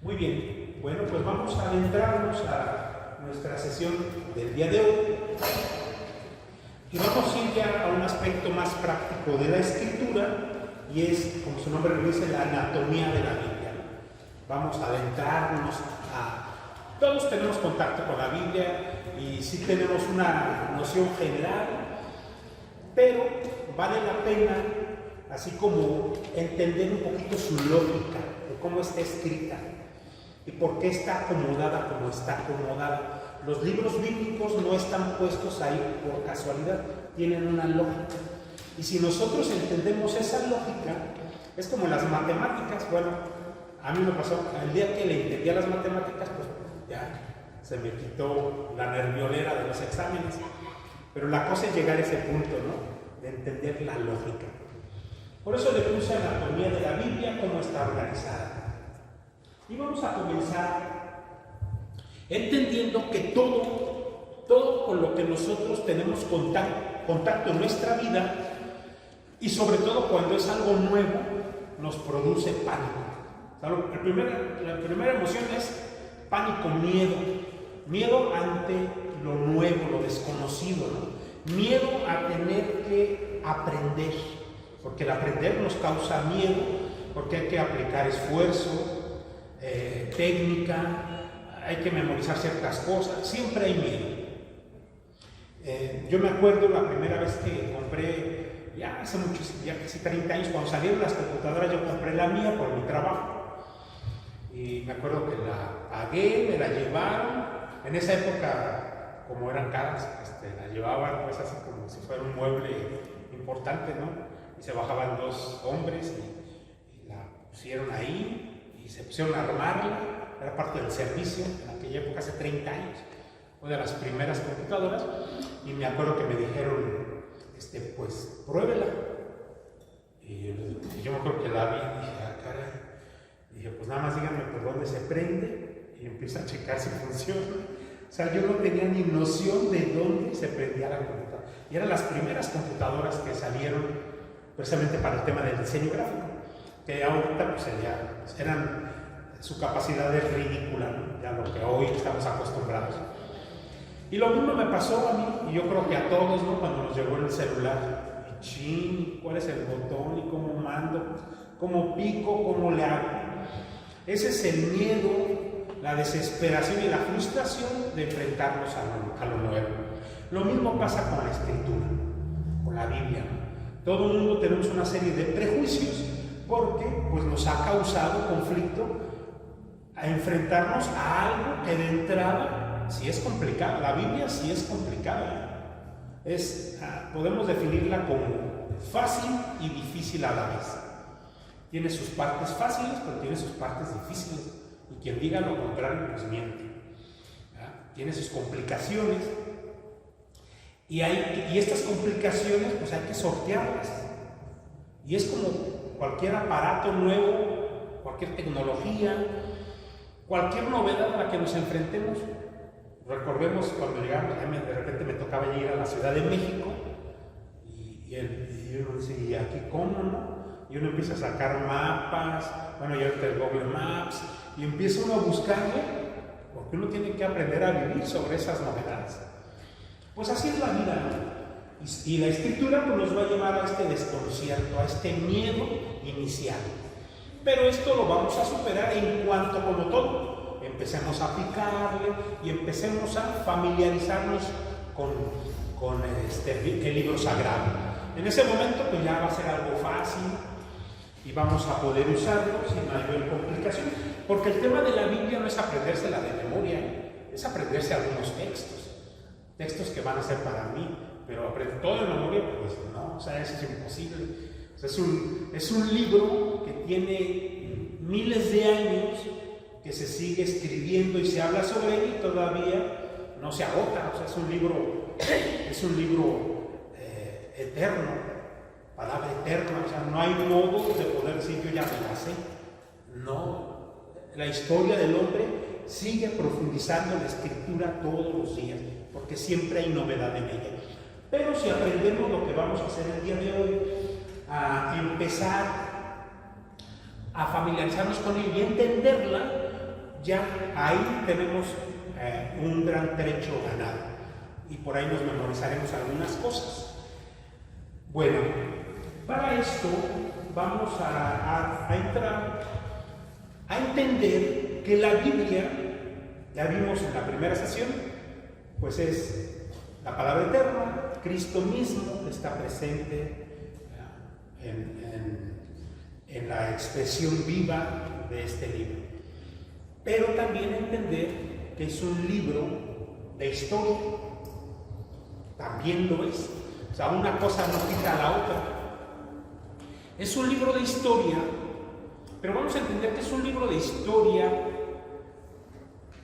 Muy bien, bueno, pues vamos a adentrarnos a nuestra sesión del día de hoy y vamos a ir ya a un aspecto más práctico de la escritura y es, como su nombre lo dice, la anatomía de la Biblia. Vamos a adentrarnos a... Todos tenemos contacto con la Biblia y sí tenemos una noción general, pero vale la pena así como entender un poquito su lógica de cómo está escrita y por qué está acomodada como está acomodada. Los libros bíblicos no están puestos ahí por casualidad, tienen una lógica. Y si nosotros entendemos esa lógica, es como las matemáticas. Bueno, a mí me pasó, el día que le entendí a las matemáticas, pues ya se me quitó la nerviolera de los exámenes. Pero la cosa es llegar a ese punto, ¿no? De entender la lógica. Por eso le puse anatomía de la Biblia, cómo está organizada. Y vamos a comenzar entendiendo que todo con lo que nosotros tenemos contacto en nuestra vida, y sobre todo cuando es algo nuevo, nos produce pánico. La primera emoción es pánico, miedo ante lo nuevo, lo desconocido, ¿no? Miedo a tener que aprender, porque el aprender nos causa miedo, porque hay que aplicar esfuerzo, técnica, hay que memorizar ciertas cosas, siempre hay miedo. Yo me acuerdo la primera vez que compré, ya hace muchos, ya casi 30 años, cuando salieron las computadoras, yo compré la mía por mi trabajo. Y me acuerdo que la pagué, me la llevaron. En esa época, como eran caras, la llevaban pues así como si fuera un mueble importante, ¿no? Y se bajaban dos hombres y la pusieron ahí y se pusieron a armarla. Era parte del servicio en aquella época, hace 30 años. Fue de las primeras computadoras. Y me acuerdo que me dijeron, pues pruébela. Y yo me acuerdo que la vi y dije, ah, caray. Dije, pues nada más díganme por dónde se prende y empiezo a checar si funciona. O sea, yo no tenía ni noción de dónde se prendía la computadora. Y eran las primeras computadoras que salieron precisamente para el tema del diseño gráfico, que ahorita pues ya eran, su capacidad es ridícula, ¿no? Ya lo que hoy estamos acostumbrados. Y lo mismo me pasó a mí, y yo creo que a todos, ¿no? Cuando nos llegó el celular, y chin, ¿cuál es el botón? ¿Y cómo mando? ¿Cómo pico? ¿Cómo le hago? Ese es el miedo, la desesperación y la frustración de enfrentarnos a lo nuevo. Lo mismo pasa con la escritura, con la Biblia, ¿no? Todo el mundo tenemos una serie de prejuicios porque pues, nos ha causado conflicto a enfrentarnos a algo que de entrada sí es complicado. La Biblia sí es complicada. Podemos definirla como fácil y difícil a la vez. Tiene sus partes fáciles, pero tiene sus partes difíciles. Y quien diga lo contrario, pues miente. Tiene sus complicaciones. Y estas complicaciones, pues hay que sortearlas. Y es como cualquier aparato nuevo, cualquier tecnología, cualquier novedad a la que nos enfrentemos. Recordemos cuando llegamos, de repente me tocaba ir a la Ciudad de México y uno dice, ¿y aquí cómo, no? Y uno empieza a sacar mapas, bueno, ya ahorita el Google Maps, y empieza uno a buscarle, porque uno tiene que aprender a vivir sobre esas novedades. Pues así es la vida, ¿no? Y la escritura pues, nos va a llevar a este desconcierto, a este miedo inicial. Pero esto lo vamos a superar en cuanto, como todo, empecemos a picarle y empecemos a familiarizarnos con el libro sagrado. En ese momento pues ya va a ser algo fácil y vamos a poder usarlo sin mayor complicación, porque el tema de la Biblia no es aprendérsela de memoria, es aprenderse algunos textos que van a ser para mí, pero aprender todo de memoria, pues no, o sea, eso es imposible. O sea, es un libro que tiene miles de años, que se sigue escribiendo y se habla sobre él y todavía no se agota. O sea, es un libro eterno, palabra eterna. O sea, no hay modo de poder decir yo ya me la sé. No, la historia del hombre sigue profundizando en la escritura todos los días, porque siempre hay novedad en ella. Pero si aprendemos lo que vamos a hacer el día de hoy, a empezar a familiarizarnos con ella y entenderla, ya ahí tenemos un gran trecho ganado y por ahí nos memorizaremos algunas cosas. Bueno, para esto vamos a entrar a entender que la Biblia, ya vimos en la primera sesión, pues es la palabra eterna. Cristo mismo está presente en la expresión viva de este libro. Pero también entender que es un libro de historia, también lo es. O sea, una cosa no quita a la otra. Es un libro de historia, pero vamos a entender que es un libro de historia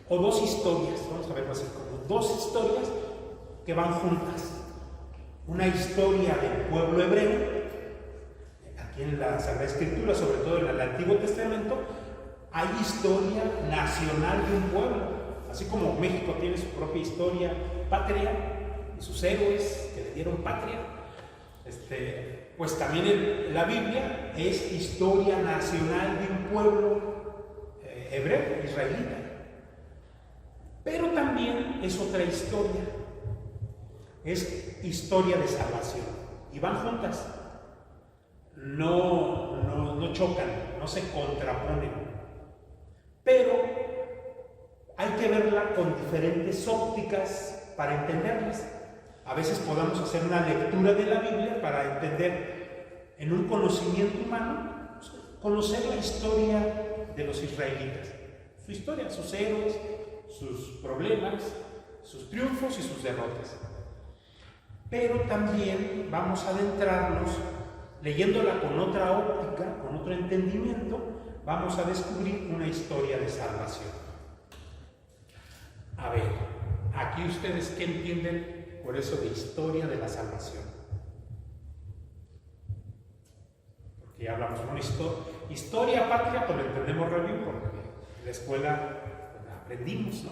o dos historias, vamos a verlo así, como dos historias que van juntas. Una historia del pueblo hebreo, aquí en la Sagrada Escritura, sobre todo en el Antiguo Testamento, hay historia nacional de un pueblo, así como México tiene su propia historia patria y sus héroes que le dieron patria, pues también la Biblia es historia nacional de un pueblo hebreo, israelita. Pero también es otra historia, es historia de salvación, y van juntas, no chocan, no se contraponen, pero hay que verla con diferentes ópticas para entenderlas. A veces podamos hacer una lectura de la Biblia para entender en un conocimiento humano, conocer la historia de los israelitas, su historia, sus héroes, sus problemas, sus triunfos y sus derrotas. Pero también vamos a adentrarnos, leyéndola con otra óptica, con otro entendimiento, vamos a descubrir una historia de salvación. A ver, aquí ustedes, ¿qué entienden por eso de historia de la salvación? Porque ya hablamos con historia patria, pues lo entendemos re bien, porque en la escuela aprendimos, ¿no?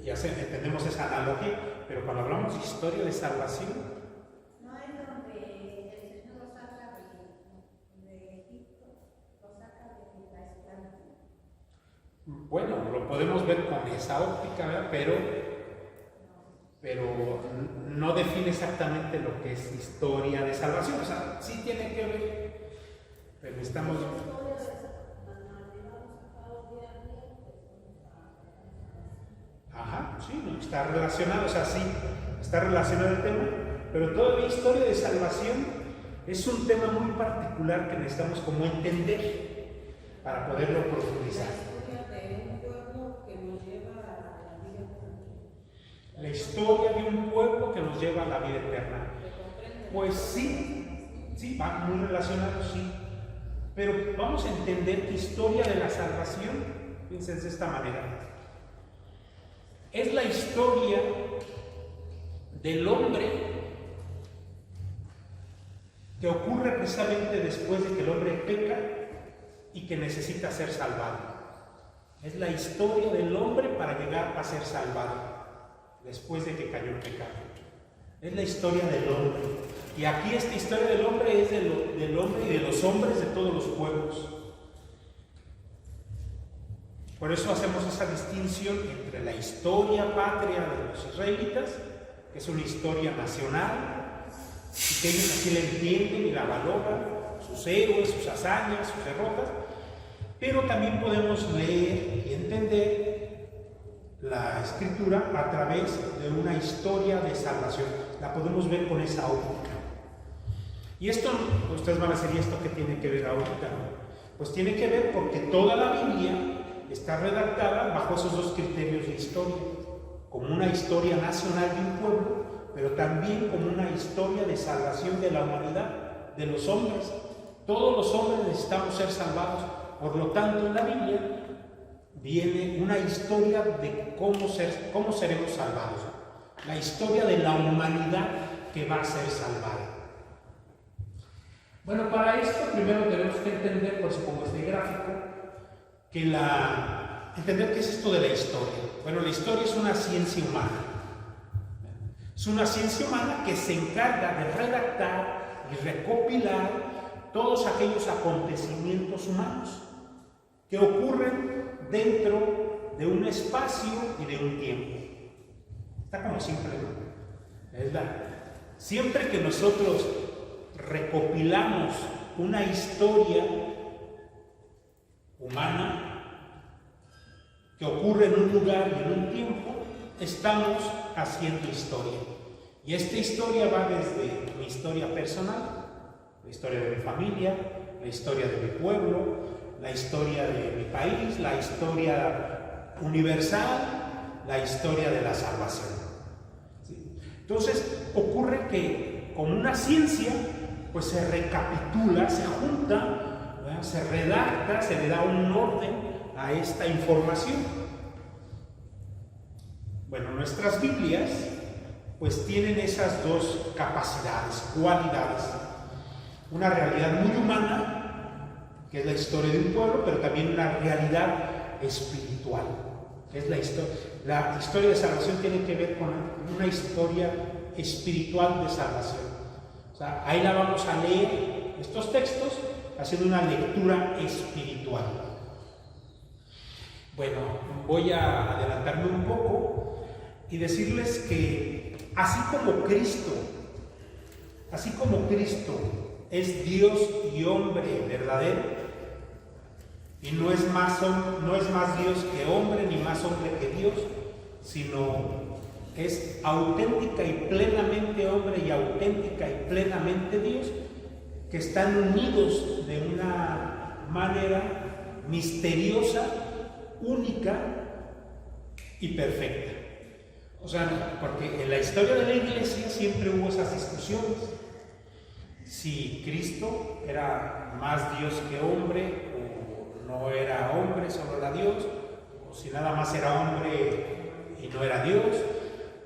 Y entendemos esa analogía, pero cuando hablamos de historia de salvación, no es donde el Señor lo saca de Egipto, lo saca de la esclavitud. bueno, lo podemos ver con esa óptica, ¿verdad? Pero no define exactamente lo que es historia de salvación. O sea, sí tiene que ver, pero estamos... Ajá, sí, no, está relacionado, o sea, sí, está relacionado el tema, pero todavía historia de salvación es un tema muy particular que necesitamos como entender para poderlo profundizar. La historia de un pueblo que nos lleva a la vida eterna. Pues sí, va muy relacionado, sí. Pero vamos a entender que historia de la salvación, fíjense de esta manera, es la historia del hombre que ocurre precisamente después de que el hombre peca y que necesita ser salvado. Es la historia del hombre para llegar a ser salvado después de que cayó el pecado. Es la historia del hombre. Y aquí esta historia del hombre es del hombre y de los hombres de todos los pueblos. Por eso hacemos esa distinción entre la historia patria de los israelitas, que es una historia nacional, y que ellos así la entienden y la valoran, sus héroes, sus hazañas, sus derrotas, pero también podemos leer y entender la Escritura a través de una historia de salvación. La podemos ver con esa óptica. Y esto, ustedes van a decir, ¿y esto qué tiene que ver ahorita? Pues tiene que ver porque toda la Biblia está redactada bajo esos dos criterios de historia, como una historia nacional de un pueblo, pero también como una historia de salvación de la humanidad, de los hombres. Todos los hombres necesitamos ser salvados. Por lo tanto, en la Biblia viene una historia de cómo seremos salvados, la historia de la humanidad que va a ser salvada. Bueno, para esto primero tenemos que entender, pues pongo este gráfico, que entender qué es esto de la historia. Bueno, la historia es una ciencia humana. Es una ciencia humana que se encarga de redactar y recopilar todos aquellos acontecimientos humanos que ocurren dentro de un espacio y de un tiempo. Está como simple, ¿no? Siempre que nosotros recopilamos una historia humana que ocurre en un lugar y en un tiempo, estamos haciendo historia. Y esta historia va desde mi historia personal, la historia de mi familia, la historia de mi pueblo, la historia de mi país, la historia universal, la historia de la salvación. ¿Sí? Entonces ocurre que como una ciencia, pues se recapitula, se junta, ¿verdad? Se redacta, se le da un orden a esta información. Bueno, nuestras Biblias pues tienen esas dos capacidades, cualidades. Una realidad muy humana, que es la historia de un pueblo, pero también una realidad espiritual, que es la historia. La historia de salvación tiene que ver con una historia espiritual de salvación. O sea, ahí la vamos a leer, estos textos, haciendo una lectura espiritual. Bueno, voy a adelantarme un poco y decirles que así como Cristo es Dios y hombre verdadero, y no es más Dios que hombre, ni más hombre que Dios, sino es auténtica y plenamente hombre y auténtica y plenamente Dios, que están unidos de una manera misteriosa, única y perfecta. O sea, porque en la historia de la Iglesia siempre hubo esas discusiones. Si Cristo era más Dios que hombre, o no era hombre, solo era Dios, o si nada más era hombre y no era Dios.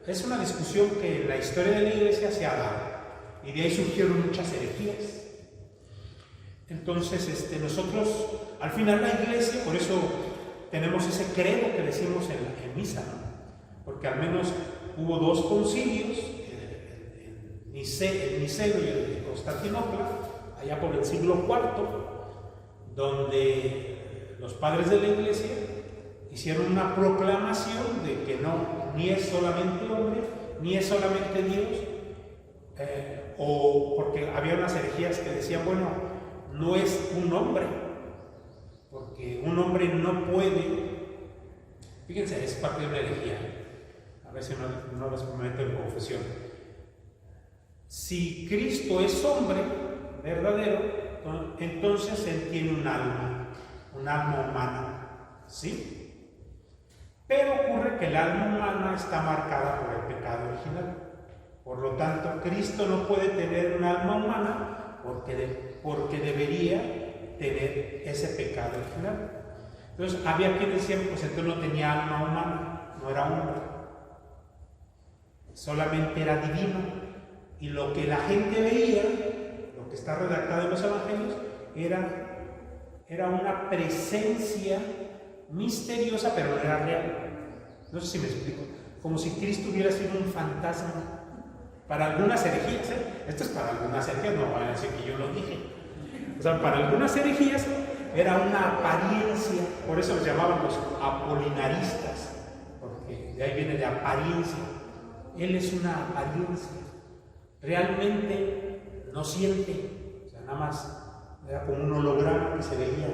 Es una discusión que en la historia de la Iglesia se ha dado, y de ahí surgieron muchas herejías. Entonces, nosotros, al final la Iglesia, por eso tenemos ese credo que decimos en misa, ¿no? Porque al menos hubo dos concilios, el Niceno y el de Constantinopla, allá por el siglo IV, donde los padres de la Iglesia hicieron una proclamación de que no, ni es solamente hombre, ni es solamente Dios, o porque había unas herejías que decían, bueno, no es un hombre, porque un hombre no puede, fíjense, es parte de una herejía, a ver si no les meto en confesión. Si Cristo es hombre verdadero, entonces Él tiene un alma humana, ¿sí? Pero ocurre que el alma humana está marcada por el pecado original. Por lo tanto, Cristo no puede tener un alma humana porque debería tener ese pecado original. Entonces, había quienes decían, pues entonces no tenía alma humana, no era hombre, solamente era divino. Y lo que la gente veía, lo que está redactado en los evangelios, era una presencia misteriosa, pero no era real. No sé si me explico. Como si Cristo hubiera sido un fantasma. Para algunas herejías, esto es para algunas herejías, no van a decir que yo lo dije. O sea, para algunas herejías era una apariencia, por eso los llamaban los apolinaristas, porque de ahí viene de apariencia. Él es una apariencia. Realmente no siente, o sea, nada más era como un holograma que se veía.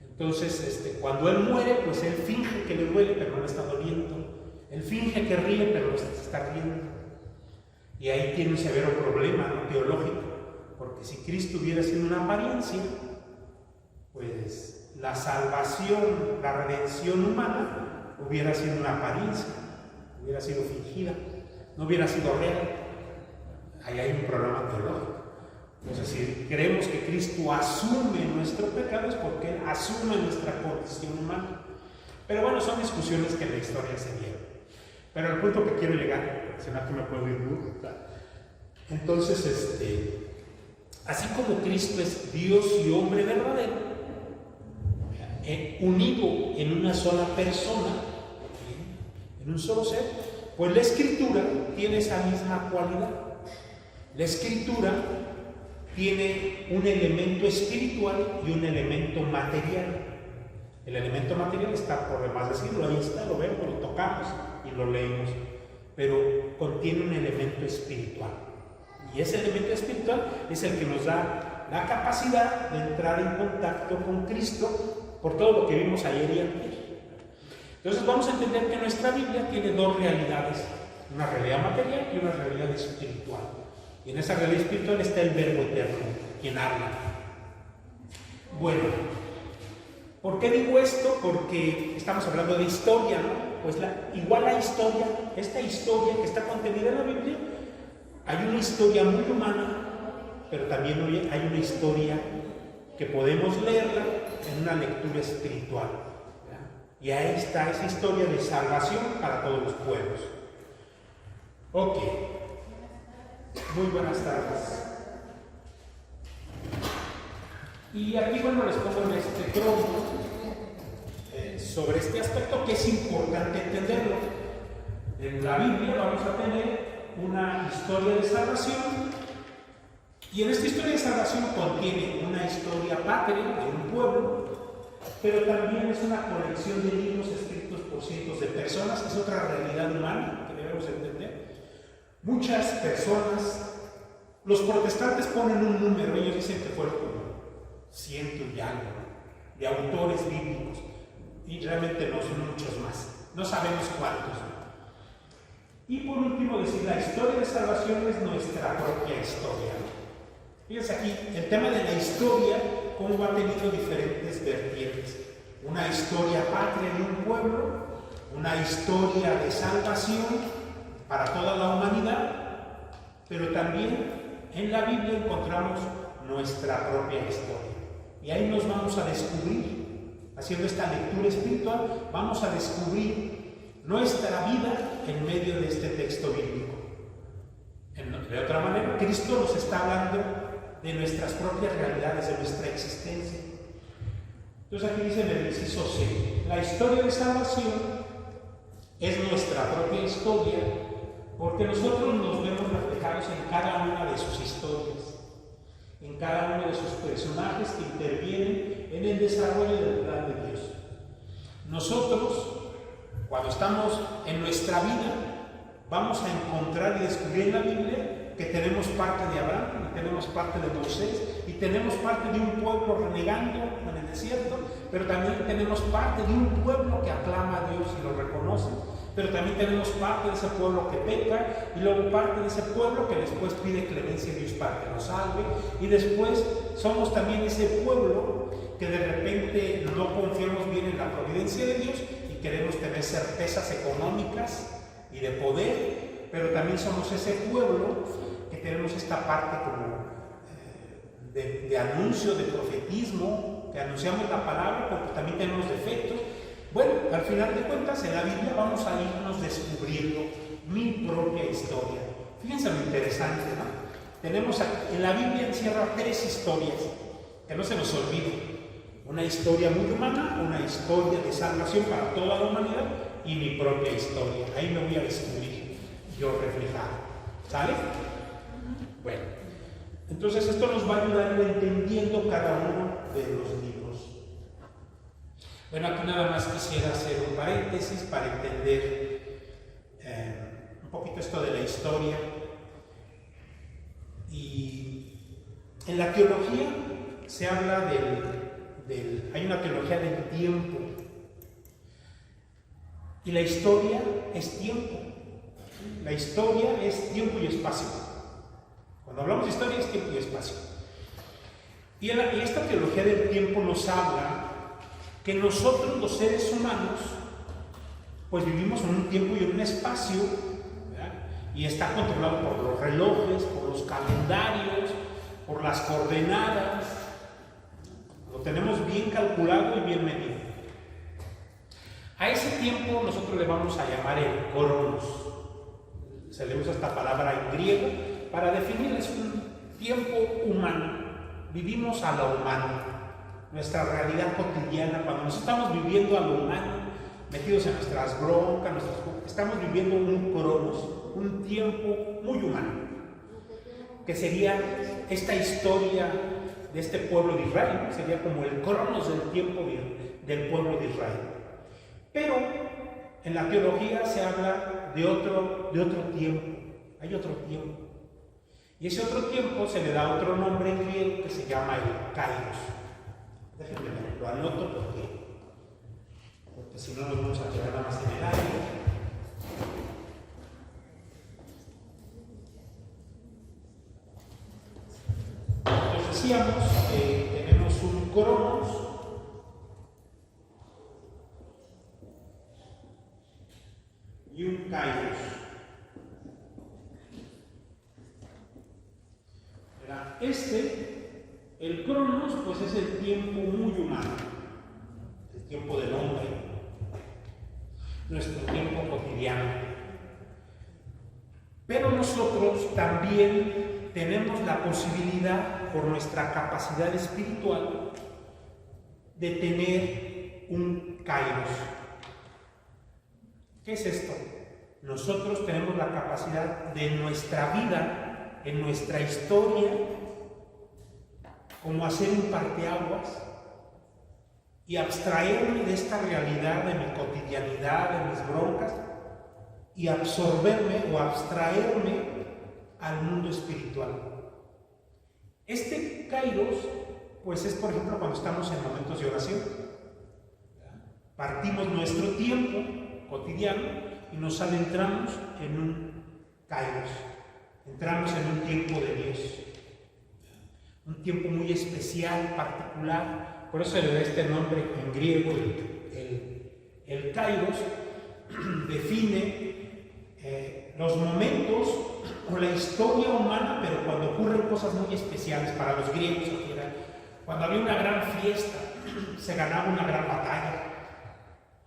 Entonces, cuando él muere, pues él finge que le duele, pero no le está doliendo. Él finge que ríe, pero no se está riendo. Y ahí tiene un severo problema, ¿no?, teológico, porque si Cristo hubiera sido una apariencia, pues la salvación, la redención humana hubiera sido una apariencia, hubiera sido fingida, no hubiera sido real. Ahí hay un problema teológico. Entonces, si creemos que Cristo asume nuestro pecado, es porque Él asume nuestra condición humana. Pero bueno, son discusiones que en la historia se dieron. Pero el punto que quiero llegar, si no aquí me puedo ir muy. Entonces, así como Cristo es Dios y hombre verdadero, unido en una sola persona, en un solo ser, pues la Escritura tiene esa misma cualidad. La Escritura tiene un elemento espiritual y un elemento material. El elemento material está por demás decirlo, ahí está, lo vemos, lo tocamos y lo leemos, pero contiene un elemento espiritual. Y ese elemento espiritual es el que nos da la capacidad de entrar en contacto con Cristo por todo lo que vimos ayer y antes. Entonces vamos a entender que nuestra Biblia tiene dos realidades, una realidad material y una realidad espiritual. Y en esa realidad espiritual está el Verbo eterno, quien habla. Bueno, ¿por qué digo esto? Porque estamos hablando de historia, ¿no? Pues igual la historia, esta historia que está contenida en la Biblia, hay una historia muy humana, pero también hay una historia que podemos leerla en una lectura espiritual. Y ahí está esa historia de salvación para todos los pueblos. Ok. Muy buenas tardes. Y aquí, bueno, les pongo en este cromo sobre este aspecto que es importante entenderlo. En la Biblia vamos a tener una historia de salvación, y en esta historia de salvación contiene una historia patria de un pueblo, pero también es una colección de libros escritos por cientos de personas. Es otra realidad humana que debemos entender. Muchas personas, los protestantes ponen un número, ellos dicen que fueron como 100 y algo, ¿no?, de autores bíblicos, y realmente no son muchos más, no sabemos cuántos, ¿no? Y por último decir, la historia de salvación es nuestra propia historia, ¿no? Fíjense aquí, el tema de la historia, cómo ha tenido diferentes vertientes. Una historia patria de un pueblo, una historia de salvación para toda la humanidad, pero también en la Biblia encontramos nuestra propia historia. Y ahí nos vamos a descubrir, haciendo esta lectura espiritual, vamos a descubrir nuestra vida en medio de este texto bíblico. De otra manera, Cristo nos está hablando de nuestras propias realidades, de nuestra existencia. Entonces aquí dice en el inciso C, la historia de salvación es nuestra propia historia, porque nosotros nos vemos reflejados en cada una de sus historias, en cada uno de sus personajes que intervienen en el desarrollo del plan de Dios. Nosotros, cuando estamos en nuestra vida, vamos a encontrar y descubrir en la Biblia que tenemos parte de Abraham, y tenemos parte de Moisés, y tenemos parte de un pueblo renegando en el desierto, pero también tenemos parte de un pueblo que aclama a Dios y lo reconoce, pero también tenemos parte de ese pueblo que peca, y luego parte de ese pueblo que después pide clemencia a Dios para que nos salve, y después somos también ese pueblo que de repente no confiamos bien en la providencia de Dios y queremos tener certezas económicas y de poder, pero también somos ese pueblo que tenemos esta parte como de anuncio, de profetismo, que anunciamos la palabra porque también tenemos defectos. Bueno, al final de cuentas en la Biblia vamos a irnos descubriendo mi propia historia. Fíjense lo interesante, ¿no? Tenemos en la Biblia encierra 3 historias, que no se nos olvide. Una historia muy humana, una historia de salvación para toda la humanidad y mi propia historia. Ahí me voy a descubrir yo reflejado. ¿Sale? Bueno, entonces esto nos va a ayudar a ir entendiendo cada uno de los libros. Bueno, aquí nada más quisiera hacer un paréntesis para entender un poquito esto de la historia. Y en la teología se habla hay una teología del tiempo. Y la historia es tiempo. La historia es tiempo y espacio. Cuando hablamos de historia es tiempo y espacio. Y esta teología del tiempo nos habla que nosotros los seres humanos pues vivimos en un tiempo y en un espacio, ¿verdad? Y está controlado por los relojes, por los calendarios, por las coordenadas. Lo tenemos bien calculado y bien medido. A ese tiempo nosotros le vamos a llamar el cronos. Se le usa esta palabra en griego para definir, es un tiempo humano. Vivimos a lo humano, nuestra realidad cotidiana. Cuando nos estamos viviendo a lo humano, metidos en nuestras broncas, estamos viviendo un cronos, un tiempo muy humano. que sería esta historia de este pueblo de Israel, sería como el cronos del tiempo del pueblo de Israel. Pero en la teología se habla de otro tiempo, hay otro tiempo. Y ese otro tiempo se le da otro nombre en griego que se llama el Kairos. Déjenme lo anoto porque si no nos vamos a quedar nada más en el aire. Entonces decíamos que tenemos un cronos y un Kairos. El cronos, pues es el tiempo muy humano, el tiempo del hombre, nuestro tiempo cotidiano. Pero nosotros también tenemos la posibilidad, por nuestra capacidad espiritual, de tener un Kairos. ¿Qué es esto? Nosotros tenemos la capacidad de nuestra vida, en nuestra historia, como hacer un parteaguas y abstraerme de esta realidad, de mi cotidianidad, de mis broncas, y absorberme o abstraerme al mundo espiritual. Este Kairos, pues es por ejemplo cuando estamos en momentos de oración. Partimos nuestro tiempo cotidiano y nos adentramos en un Kairos. Entramos en un tiempo de Dios. Un tiempo muy especial, particular. Por eso le da este nombre en griego, el Kairos. Define los momentos o la historia humana, pero cuando ocurren cosas muy especiales para los griegos. Cuando había una gran fiesta, se ganaba una gran batalla.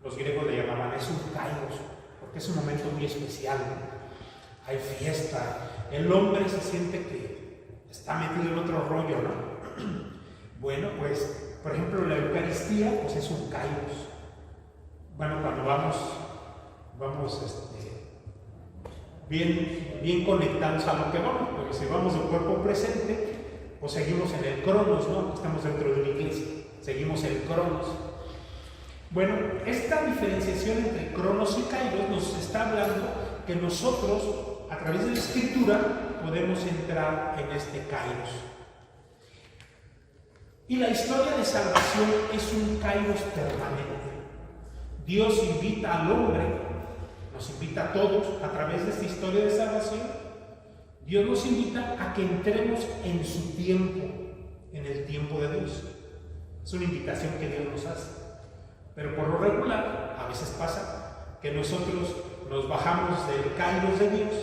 Los griegos le llamaban eso un Kairos, porque es un momento muy especial, ¿no? Hay fiesta, el hombre se siente que está metido en otro rollo, ¿no? Bueno, pues, por ejemplo, la Eucaristía, pues es un Kairos. Bueno, cuando vamos bien conectados a lo que vamos, porque si vamos de cuerpo presente, pues seguimos en el cronos, ¿no? Estamos dentro de una iglesia, seguimos el cronos. Bueno, esta diferenciación entre cronos y kairos nos está hablando que nosotros, a través de la escritura, podemos entrar en este kairos. Y la historia de salvación es un kairos permanente. Dios invita al hombre, nos invita a todos, a través de esta historia de salvación, Dios nos invita a que entremos en su tiempo, en el tiempo de Dios. Es una invitación que Dios nos hace. Pero por lo regular, a veces pasa que nosotros nos bajamos del kairos de Dios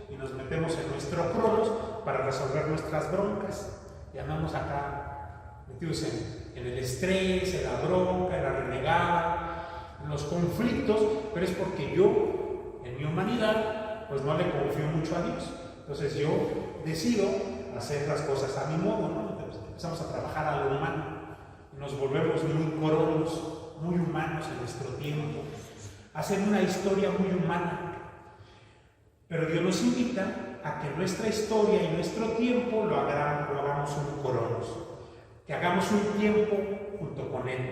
y nos metemos en nuestro cronos para resolver nuestras broncas. Y andamos acá metidos en el estrés, en la bronca, en la renegada, en los conflictos, pero es porque yo, en mi humanidad, pues no le confío mucho a Dios. Entonces yo decido hacer las cosas a mi modo, ¿no? Entonces empezamos a trabajar a lo humano y nos volvemos muy cronos, muy humanos en nuestro tiempo, hacer una historia muy humana. Pero Dios nos invita a que nuestra historia y nuestro tiempo lo hagamos un cronos, que hagamos un tiempo junto con Él.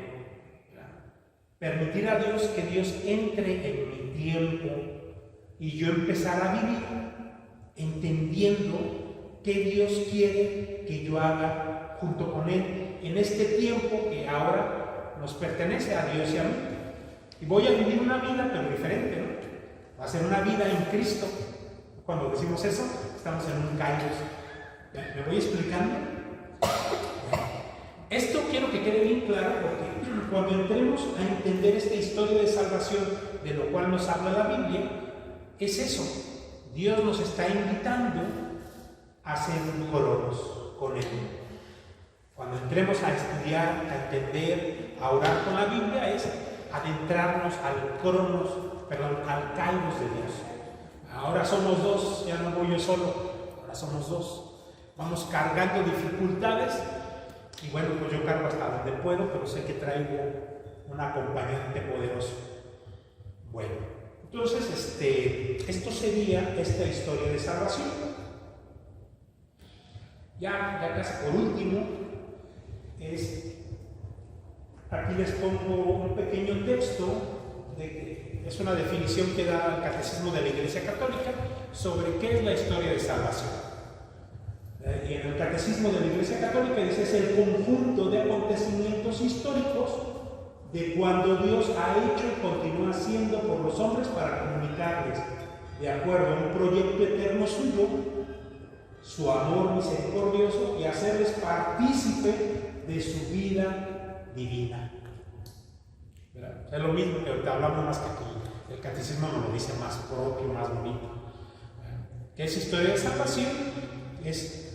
Permitir a Dios que Dios entre en mi tiempo y yo empezar a vivir entendiendo qué Dios quiere que yo haga junto con Él en este tiempo que ahora nos pertenece a Dios y a mí. Y voy a vivir una vida, pero diferente, ¿no? Va a ser una vida en Cristo. Cuando decimos eso, estamos en un kairos. ¿Me voy explicando? Esto quiero que quede bien claro, porque cuando entremos a entender esta historia de salvación, de lo cual nos habla la Biblia, es eso. Dios nos está invitando a hacer un cronos con Él. Cuando entremos a estudiar, a entender, a orar con la Biblia, es adentrarnos al cronos, al kairos de Dios. Ahora somos dos, ya no voy yo solo, ahora somos dos. Vamos cargando dificultades y bueno, pues yo cargo hasta donde puedo, pero sé que traigo un acompañante poderoso. Bueno, entonces esto sería esta historia de salvación. Ya casi por último, aquí les pongo un pequeño texto, es una definición que da el Catecismo de la Iglesia Católica sobre qué es la historia de salvación. Y en el Catecismo de la Iglesia Católica dice: es el conjunto de acontecimientos históricos de cuando Dios ha hecho y continúa haciendo por los hombres para comunicarles, de acuerdo a un proyecto eterno suyo, su amor misericordioso y hacerles partícipe de su vida divina. ¿Verdad? Es lo mismo que ahorita hablamos, más que aquí el catecismo nos lo dice más propio, más bonito. ¿Qué es historia de salvación? Es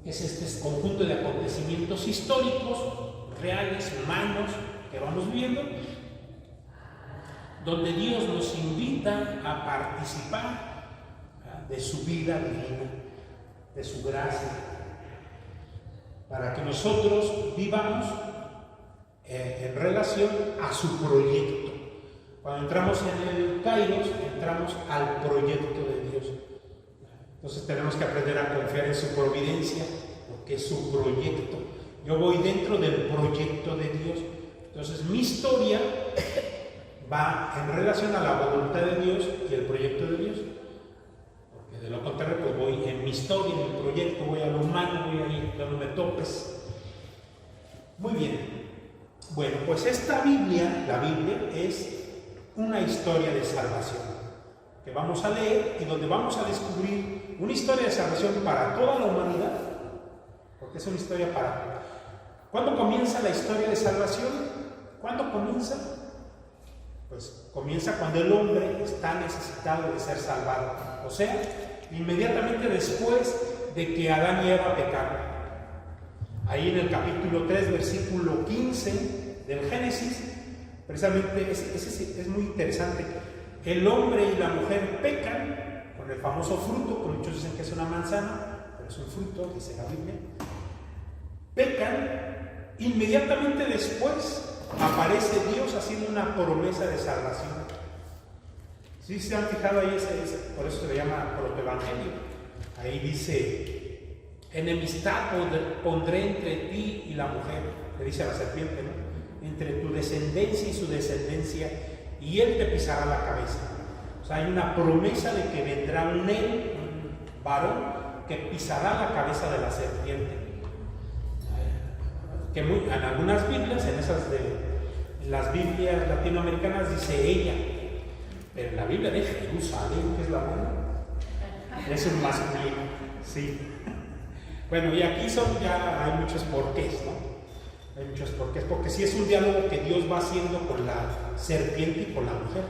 este conjunto de acontecimientos históricos, reales, humanos, que vamos viviendo, donde Dios nos invita a participar de su vida divina, de su gracia, para que nosotros vivamos en relación a su proyecto. Cuando entramos en el Kairos, entramos al proyecto de Dios. Entonces tenemos que aprender a confiar en su providencia, porque es su proyecto. Yo voy dentro del proyecto de Dios. Entonces mi historia va en relación a la voluntad de Dios y el proyecto de Dios. Porque de lo contrario, pues voy en mi historia, en mi proyecto, voy a lo humano, voy ahí, ya no me topes. Muy bien. Bueno, pues esta Biblia, la Biblia, es una historia de salvación que vamos a leer y donde vamos a descubrir una historia de salvación para toda la humanidad, porque es una historia para... ¿Cuándo comienza la historia de salvación? ¿Cuándo comienza? Pues comienza cuando el hombre está necesitado de ser salvado, o sea, inmediatamente después de que Adán y Eva pecaron. Ahí en el capítulo 3, versículo 15 del Génesis, precisamente es muy interesante. El hombre y la mujer pecan con el famoso fruto, que muchos dicen que es una manzana, pero es un fruto, dice la Biblia. Pecan, inmediatamente después aparece Dios haciendo una promesa de salvación. ¿Sí se han fijado ahí? Por eso se le llama protoevangelio. Ahí dice: enemistad pondré entre ti y la mujer, le dice a la serpiente, ¿no? Entre tu descendencia y su descendencia, y él te pisará la cabeza. O sea, hay una promesa de que vendrá un varón, que pisará la cabeza de la serpiente. Que en algunas Biblias, en las Biblias latinoamericanas dice ella, pero en la Biblia de Jerusalén, que es la buena, es un masculino, sí. Bueno, y aquí ya hay muchos porqués, ¿no? Hay muchos porqués, porque sí es un diálogo que Dios va haciendo con la serpiente y con la mujer.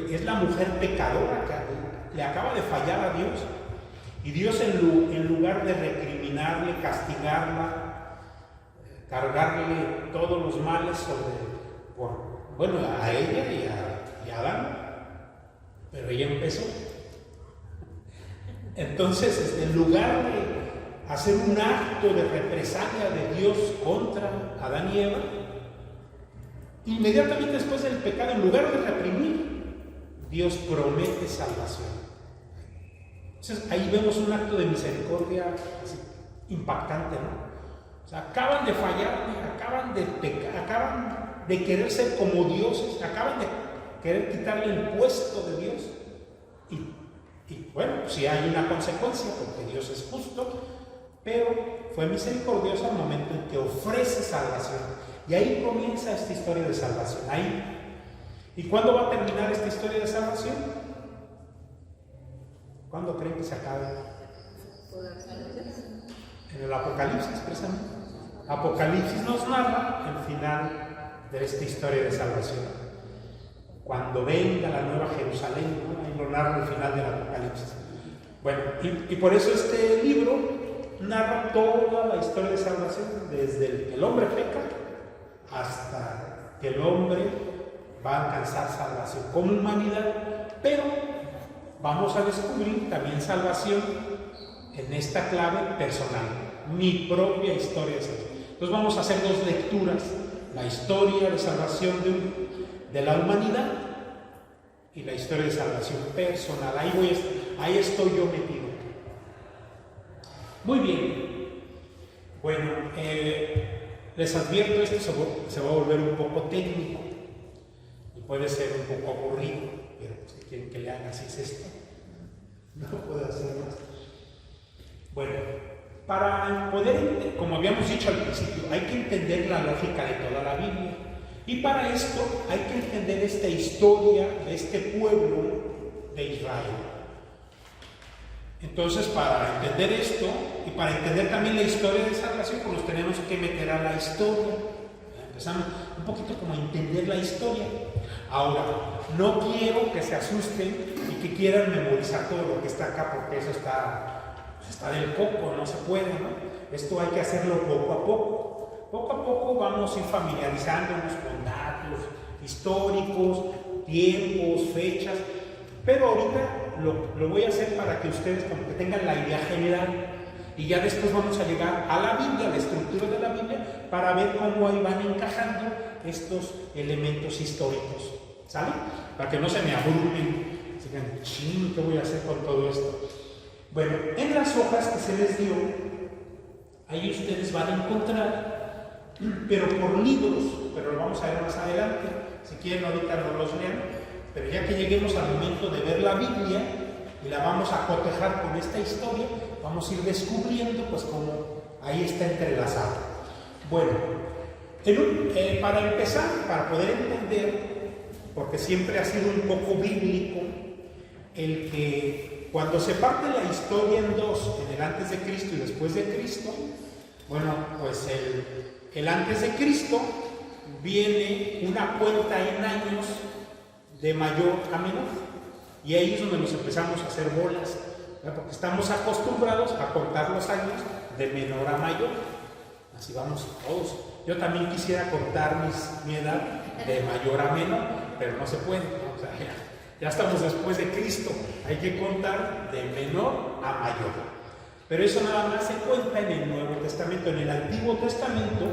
Y es la mujer pecadora que le acaba de fallar a Dios. Y Dios, en lugar de recriminarle, castigarla, cargarle todos los males a ella y a Adán, pero ella empezó. Entonces, en lugar de hacer un acto de represalia de Dios contra Adán y Eva, inmediatamente después del pecado, en lugar de reprimir, Dios promete salvación. Entonces ahí vemos un acto de misericordia así, impactante, ¿no? O sea, acaban de fallar, acaban de pecar, acaban de querer ser como dioses, acaban de querer quitarle el puesto de Dios. Y bueno, sí hay una consecuencia, porque Dios es justo, pero fue misericordioso al momento en que ofrece salvación. Y ahí comienza esta historia de salvación. Ahí. ¿Y cuándo va a terminar esta historia de salvación? ¿Cuándo creen que se acabe? En el Apocalipsis, precisamente. Apocalipsis nos narra el final de esta historia de salvación. Cuando venga la nueva Jerusalén, ¿no? Ahí lo narra el final del Apocalipsis. Bueno, y por eso este libro narra toda la historia de salvación, desde que el hombre peca hasta que el hombre va a alcanzar salvación como humanidad, pero vamos a descubrir también salvación en esta clave personal, mi propia historia de salvación. Entonces vamos a hacer dos lecturas: la historia de salvación de la humanidad y la historia de salvación personal. Ahí estoy yo metido. Muy bien. Bueno, les advierto, esto se va a volver un poco técnico y puede ser un poco aburrido, pero pues, si quieren que le haga, así es esto. No puedo hacer más. Bueno, para poder, como habíamos dicho al principio, hay que entender la lógica de toda la Biblia. Y para esto hay que entender esta historia de este pueblo de Israel. Entonces, para entender esto y para entender también la historia de salvación, pues nos tenemos que meter a la historia. Empezamos un poquito como a entender la historia. Ahora, no quiero que se asusten y que quieran memorizar todo lo que está acá, porque eso está del coco, no se puede, ¿no? Esto hay que hacerlo poco a poco. Poco a poco vamos a ir familiarizándonos con datos históricos, tiempos, fechas, pero ahorita lo voy a hacer para que ustedes como que tengan la idea general y ya después vamos a llegar a la Biblia, a la estructura de la Biblia, para ver cómo ahí van encajando estos elementos históricos, ¿sale? Para que no se me abrumen, digan, ching, ¿qué voy a hacer con todo esto? Bueno, en las hojas que se les dio, ahí ustedes van a encontrar, pero por libros, pero lo vamos a ver más adelante, si quieren ahorita no los lean, pero ya que lleguemos al momento de ver la Biblia y la vamos a cotejar con esta historia, vamos a ir descubriendo pues cómo ahí está entrelazado. Bueno, para empezar, para poder entender, porque siempre ha sido un poco bíblico el que cuando se parte la historia en dos, en el antes de Cristo y después de Cristo, bueno, pues el antes de Cristo viene una cuenta en años de mayor a menor, y ahí es donde nos empezamos a hacer bolas, ¿verdad? Porque estamos acostumbrados a contar los años de menor a mayor, así vamos todos. Yo también quisiera contar mi edad de mayor a menor, pero no se puede, ¿no? O sea, ya estamos después de Cristo, hay que contar de menor a mayor. Pero eso nada más se cuenta en el Nuevo Testamento. En el Antiguo Testamento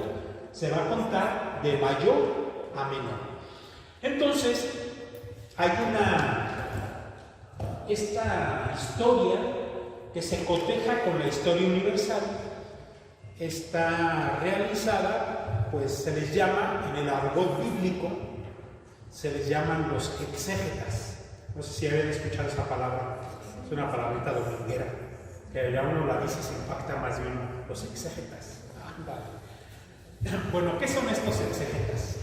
se va a contar de mayor a menor. Entonces, hay esta historia que se coteja con la historia universal. Está realizada, pues se les llama, en el argot bíblico, se les llaman los exégetas. No sé si habían escuchado esa palabra, es una palabrita dominguera, que ya uno la dice se impacta más bien, los exégetas. Bueno, ¿qué son estos exégetas?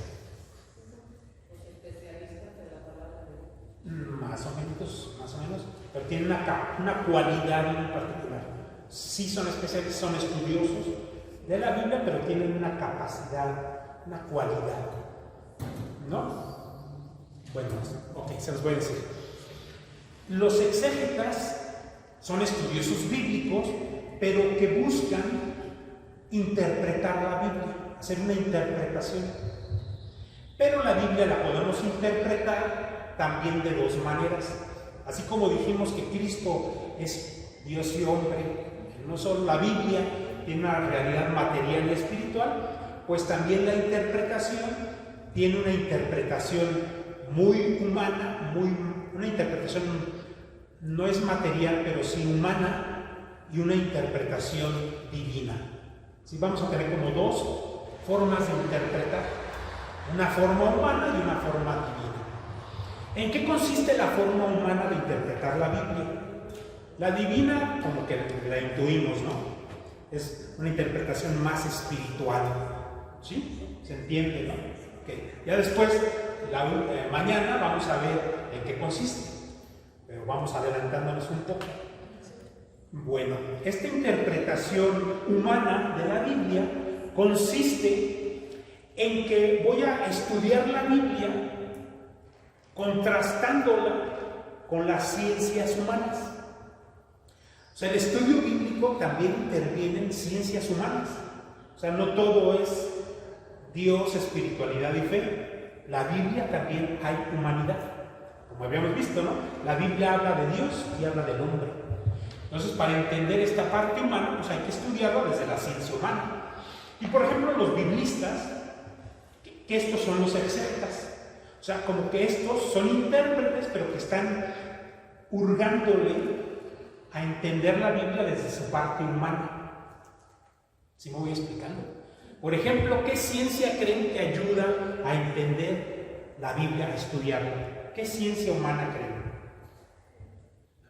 Más o menos, pero tienen una cualidad muy particular. Sí son especialistas, son estudiosos de la Biblia, pero tienen una capacidad, una cualidad, ¿no? Bueno, ok, se los voy a decir. Los exégetas son estudiosos bíblicos, pero que buscan interpretar la Biblia, hacer una interpretación. Pero la Biblia la podemos interpretar también de dos maneras. Así como dijimos que Cristo es Dios y hombre, no solo la Biblia tiene una realidad material y espiritual, pues también la interpretación tiene una interpretación muy humana, una interpretación no es material, pero sí humana, y una interpretación divina. ¿Sí? Vamos a tener como dos formas de interpretar, una forma humana y una forma divina. ¿En qué consiste la forma humana de interpretar la Biblia? La divina, como que la intuimos, ¿no? Es una interpretación más espiritual, ¿sí? ¿Se entiende, no? Okay. Ya después, mañana vamos a ver en qué consiste, pero vamos adelantándonos un poco. Bueno, esta interpretación humana de la Biblia consiste en que voy a estudiar la Biblia contrastándola con las ciencias humanas. O sea, el estudio bíblico también interviene en ciencias humanas. O sea, no todo es Dios, espiritualidad y fe. La Biblia también hay humanidad. Como habíamos visto, ¿no? La Biblia habla de Dios y habla del hombre. Entonces, para entender esta parte humana, pues hay que estudiarlo desde la ciencia humana. Y por ejemplo, los biblistas, que estos son los exégetas. O sea, como que estos son intérpretes, pero que están hurgándole a entender la Biblia desde su parte humana. ¿Sí me voy explicando? Por ejemplo, ¿qué ciencia creen que ayuda a entender la Biblia, a estudiarla? ¿Qué ciencia humana creen?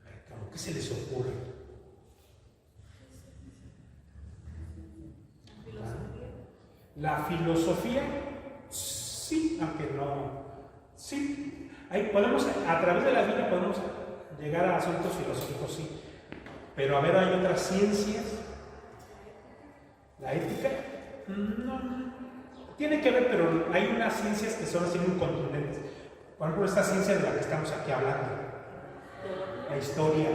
A ver, ¿qué se les ocurre? La filosofía, sí, aunque no, sí. Ahí podemos, a través de la Biblia podemos llegar a asuntos filosóficos, sí. Pero a ver, hay otras ciencias. ¿La ética? No. Tiene que ver, pero hay unas ciencias que son así muy contundentes. Por ejemplo, esta ciencia de la que estamos aquí hablando. La historia.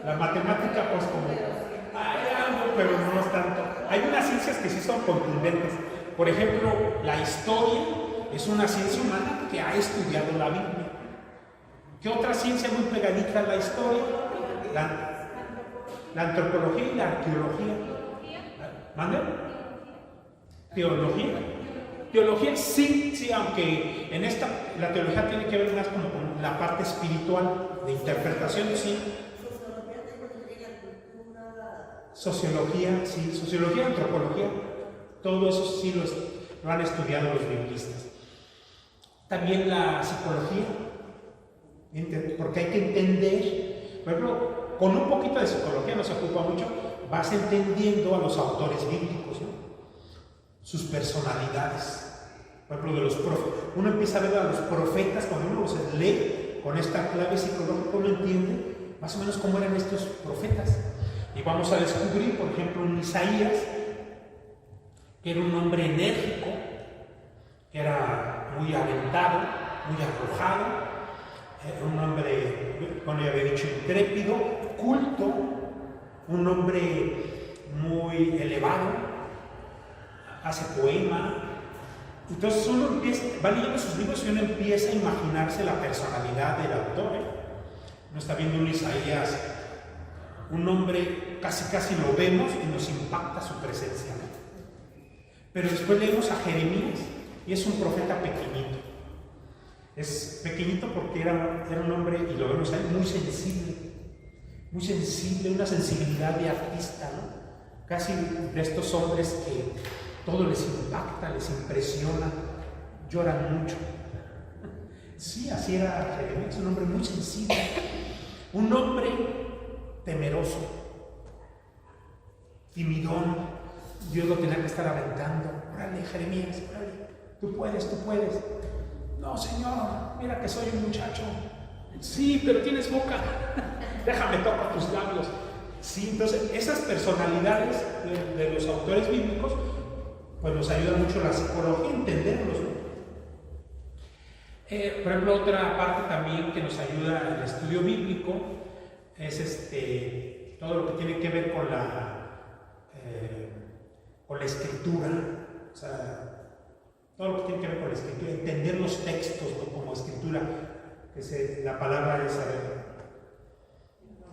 La matemática, pues como hay algo, pero no es tanto. Hay unas ciencias que sí son contundentes. Por ejemplo, la historia es una ciencia humana que ha estudiado la Biblia. ¿Qué otra ciencia muy pegadita a la historia? La antropología y la arqueología. ¿Mande? ¿Teología? Teología sí, aunque en esta, la teología tiene que ver más como con la parte espiritual, de interpretación, sí. Sociología, sí, sociología, antropología, todo eso sí lo han estudiado los biblistas. También la psicología, porque hay que entender, por ejemplo, con un poquito de psicología no se ocupa mucho, vas entendiendo a los autores bíblicos, ¿no? Sus personalidades. Por ejemplo, de los profetas. Uno empieza a ver a los profetas, cuando uno los lee con esta clave psicológica, uno entiende más o menos cómo eran estos profetas. Y vamos a descubrir, por ejemplo, un Isaías, que era un hombre enérgico, que era muy aventado, muy arrojado, un hombre, como ya había dicho, intrépido, culto, un hombre muy elevado, hace poema. Entonces uno va leyendo sus libros y uno empieza a imaginarse la personalidad del autor. Uno está viendo un Isaías, un hombre, casi lo vemos y nos impacta su presencia, ¿no? Pero después leemos a Jeremías y es un profeta pequeñito. Es pequeñito porque era un hombre, y lo vemos ahí, muy sensible, una sensibilidad de artista, ¿no? Casi de estos hombres que todo les impacta, les impresiona, lloran mucho. Sí, así era Jeremías, un hombre muy sensible, un hombre temeroso, timidón. Dios lo tenía que estar aventando. Órale, Jeremías, órale, tú puedes. No, Señor, mira que soy un muchacho. Sí, pero tienes boca. Déjame tocar tus labios. Sí, entonces esas personalidades de los autores bíblicos, pues nos ayuda mucho la psicología a entenderlos, ¿no? Por ejemplo, otra parte también que nos ayuda el estudio bíblico es todo lo que tiene que ver con la escritura, o sea, todo lo que tiene que ver con la escritura, entender los textos, ¿no? Como escritura, la palabra es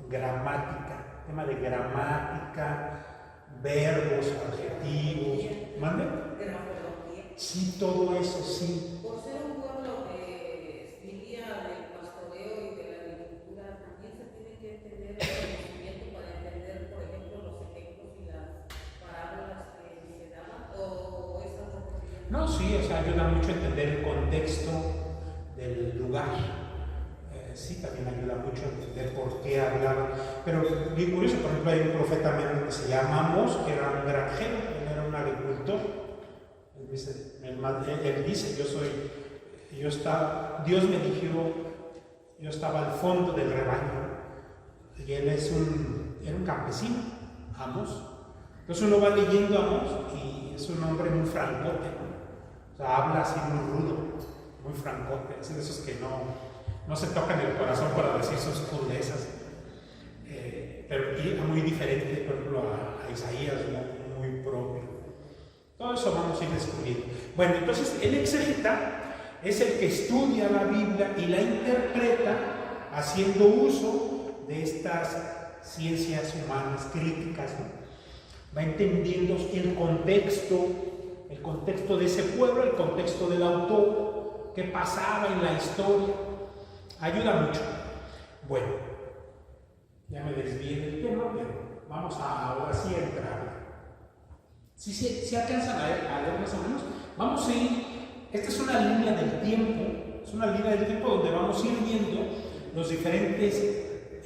gramática, tema de gramática, verbos, adjetivos, ¿mande? Sí, todo eso, sí. Por ser un pueblo que vivía del pastoreo y de la agricultura, también se tiene que entender el conocimiento para entender, por ejemplo, los ejemplos y las parábolas que se daban, o esas oportunidades. No, sí, o sea, ayuda mucho a entender el contexto del lugar. Sí, también ayuda mucho a entender por qué hablaban. Pero bien curioso, por ejemplo, hay un profeta menor que se llama Amós, que era un granjero, él era un agricultor. Él dice, Dios me eligió, yo estaba al fondo del rebaño, y él era un campesino, Amós. Entonces uno va leyendo a Amós y es un hombre muy francote, ¿no? O sea, habla así muy rudo, muy francote, es de esos que no se tocan el corazón para decir sus crudezas, pero muy diferente, por ejemplo, a Isaías, ¿no? Muy propio. Todo eso vamos a ir descubriendo. Bueno, entonces el exégeta es el que estudia la Biblia y la interpreta haciendo uso de estas ciencias humanas críticas, ¿no? Va entendiendo el contexto de ese pueblo, el contexto del autor, qué pasaba en la historia. Ayuda mucho. Bueno, ya me desvié del tema, pero vamos ahora sí a entrar. ¿Sí alcanzan a ver más o menos? Vamos a ir, esta es una línea del tiempo, donde vamos a ir viendo los diferentes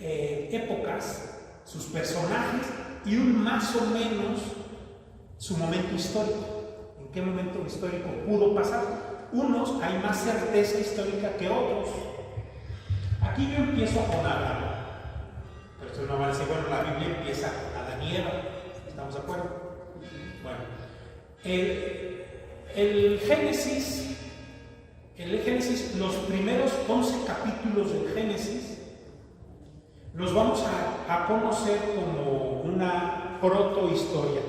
épocas, sus personajes y un más o menos su momento histórico. ¿En qué momento histórico pudo pasar? Unos hay más certeza histórica que otros. Aquí yo empiezo con Adán. Pero ustedes no van a decir, bueno, la Biblia empieza con Adán y Eva. ¿Estamos de acuerdo? Bueno, el Génesis, los primeros 11 capítulos del Génesis, los vamos a conocer como una protohistoria.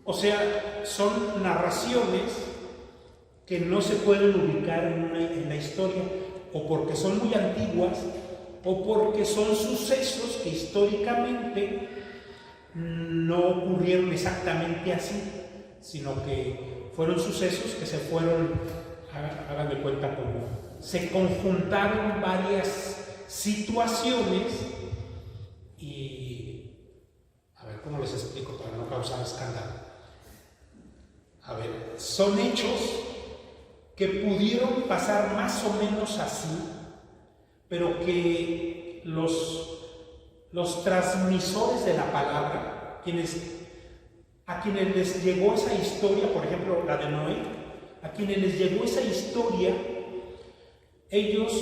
O sea, son narraciones que no se pueden ubicar en la historia, o porque son muy antiguas, o porque son sucesos que históricamente no ocurrieron exactamente así, sino que fueron sucesos que se fueron, hagan de cuenta, como se conjuntaron varias situaciones y, a ver, ¿cómo les explico para no causar escándalo? A ver, son hechos que pudieron pasar más o menos así, pero que los transmisores de la palabra, a quienes les llegó esa historia, por ejemplo la de Noé, a quienes les llegó esa historia, ellos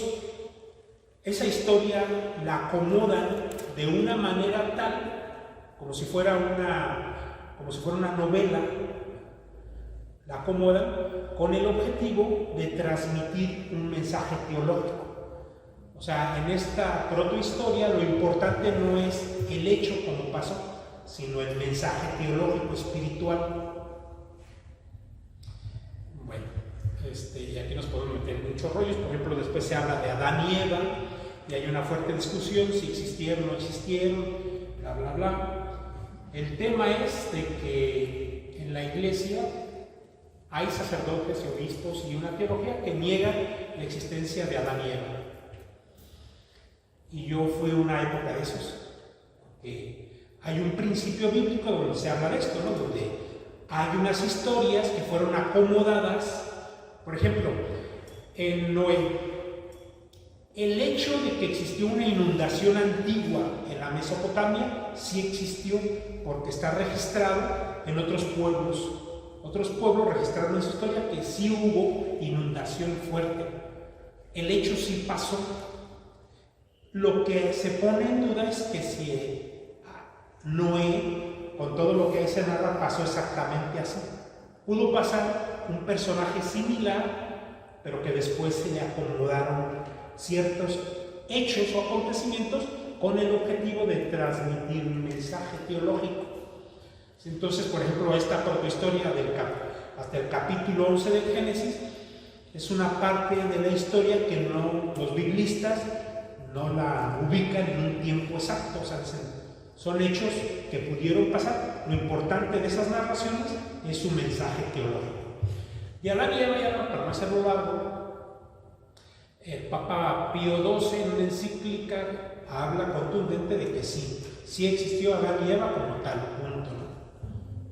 esa historia la acomodan de una manera tal, como si fuera una novela, la acomodan con el objetivo de transmitir un mensaje teológico. O sea, en esta protohistoria lo importante no es el hecho como pasó, sino el mensaje teológico, espiritual. Bueno, y aquí nos podemos meter en muchos rollos. Por ejemplo, después se habla de Adán y Eva, y hay una fuerte discusión si existieron o no existieron, bla, bla, bla. El tema es de que en la iglesia hay sacerdotes y obispos y una teología que niega la existencia de Adán y Eva. Y yo fui una época de esos. Hay un principio bíblico donde se habla de esto, ¿no? Donde hay unas historias que fueron acomodadas. Por ejemplo, en Noé, el hecho de que existió una inundación antigua en la Mesopotamia sí existió, porque está registrado en otros pueblos. Otros pueblos registraron en su historia que sí hubo inundación fuerte. El hecho sí pasó. Lo que se pone en duda es que si Noé, con todo lo que ahí se narra, pasó exactamente así. Pudo pasar un personaje similar, pero que después se le acomodaron ciertos hechos o acontecimientos con el objetivo de transmitir un mensaje teológico. Entonces, por ejemplo, esta protohistoria hasta el capítulo 11 del Génesis es una parte de la historia que los biblistas no la ubican en un tiempo exacto. O sea, son hechos que pudieron pasar. Lo importante de esas narraciones es su mensaje teológico. Y Adán y Eva, ya para no hacerlo largo, el Papa Pío XII en una encíclica habla contundente de que sí existió Adán y Eva como tal, punto, ¿no?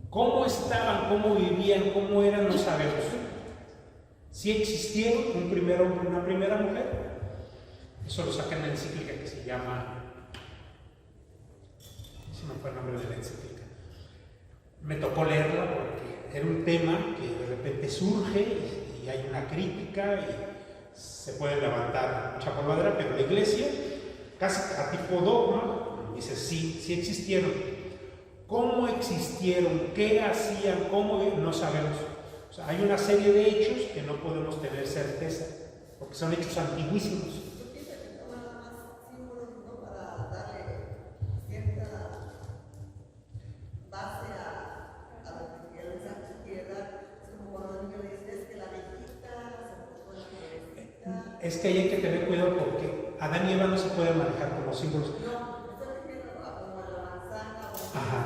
¿Cómo estaban, cómo vivían, cómo eran? No sabemos. Sí existieron un primer hombre y una primera mujer. Eso lo saca en la encíclica que se llama... ese no fue el nombre de la encíclica. Me tocó leerla porque era un tema que de repente surge y hay una crítica y se puede levantar mucha polvadera, pero la iglesia, casi a tipo dogma, dice sí existieron. ¿Cómo existieron? ¿Qué hacían? ¿Cómo? No sabemos. O sea, hay una serie de hechos que no podemos tener certeza, porque son hechos antiguísimos. Yo pienso que toman más símbolos, ¿no? Para darle cierta base a lo que el mensaje quiere dar. Es como cuando el niño le dice, es que la viejita se puso la florecita. Es que ahí hay que tener cuidado porque Adán y Eva no se pueden manejar como símbolos. No, estoy refiriendo como a la manzana o Ajá.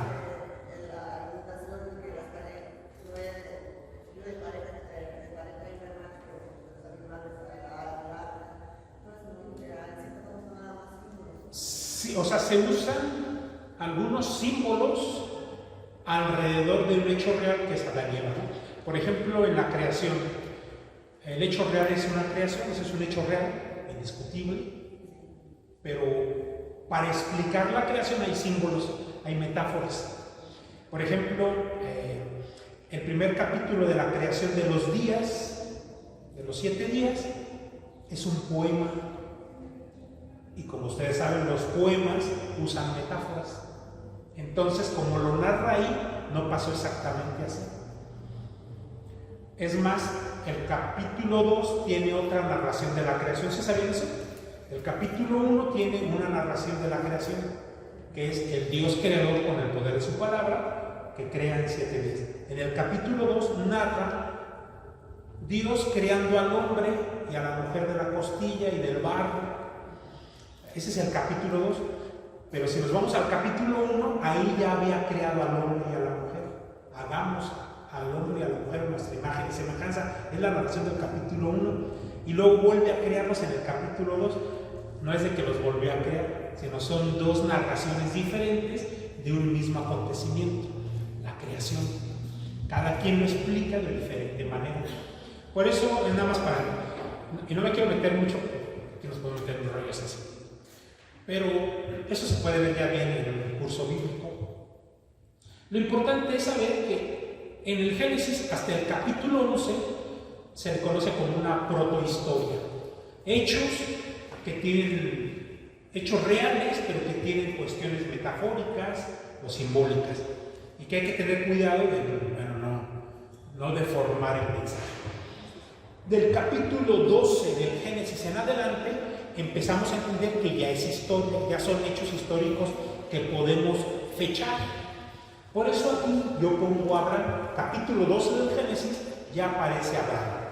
en la invitación que las parejas, no es pareja enferma, pero los animales a hablar. No es muy literal, siempre no nada más símbolos. Sí, o sea, se usan algunos símbolos alrededor de un hecho real que es Adán y Eva, ¿no? Por ejemplo, en la creación, el hecho real es una creación, ese es un hecho real, indiscutible, pero para explicar la creación hay símbolos, hay metáforas. Por ejemplo, el primer capítulo de la creación de los días, de los 7 días, es un poema. Y como ustedes saben, los poemas usan metáforas. Entonces, como lo narra ahí, no pasó exactamente así. Es más, el capítulo 2 tiene otra narración de la creación. ¿Se sabían eso? El capítulo 1 tiene una narración de la creación, que es el Dios creador con el poder de su palabra, que crea en 7 días. En el capítulo 2 narra Dios creando al hombre y a la mujer de la costilla y del barro. Ese es el capítulo 2. Pero si nos vamos al capítulo 1, ahí ya había creado al hombre y a la mujer. Hagamos al hombre y a la mujer nuestra imagen y semejanza. Es la narración del capítulo 1. Y luego vuelve a crearlos en el capítulo 2. No es de que los volvió a crear, sino son dos narraciones diferentes de un mismo acontecimiento, la creación. Cada quien lo explica de diferente manera. Por eso, nada más para... Y no me quiero meter mucho, que nos podemos meter en rollos así. Pero eso se puede ver ya bien en el curso bíblico. Lo importante es saber que en el Génesis, hasta el capítulo 11, se le conoce como una protohistoria. Hechos que tienen hechos reales, pero que tienen cuestiones metafóricas o simbólicas. Y que hay que tener cuidado de no deformar el mensaje. Del capítulo 12 del Génesis en adelante, empezamos a entender que ya es historia, ya son hechos históricos que podemos fechar. Por eso aquí yo pongo a Abraham, capítulo 12 del Génesis, ya aparece Abraham.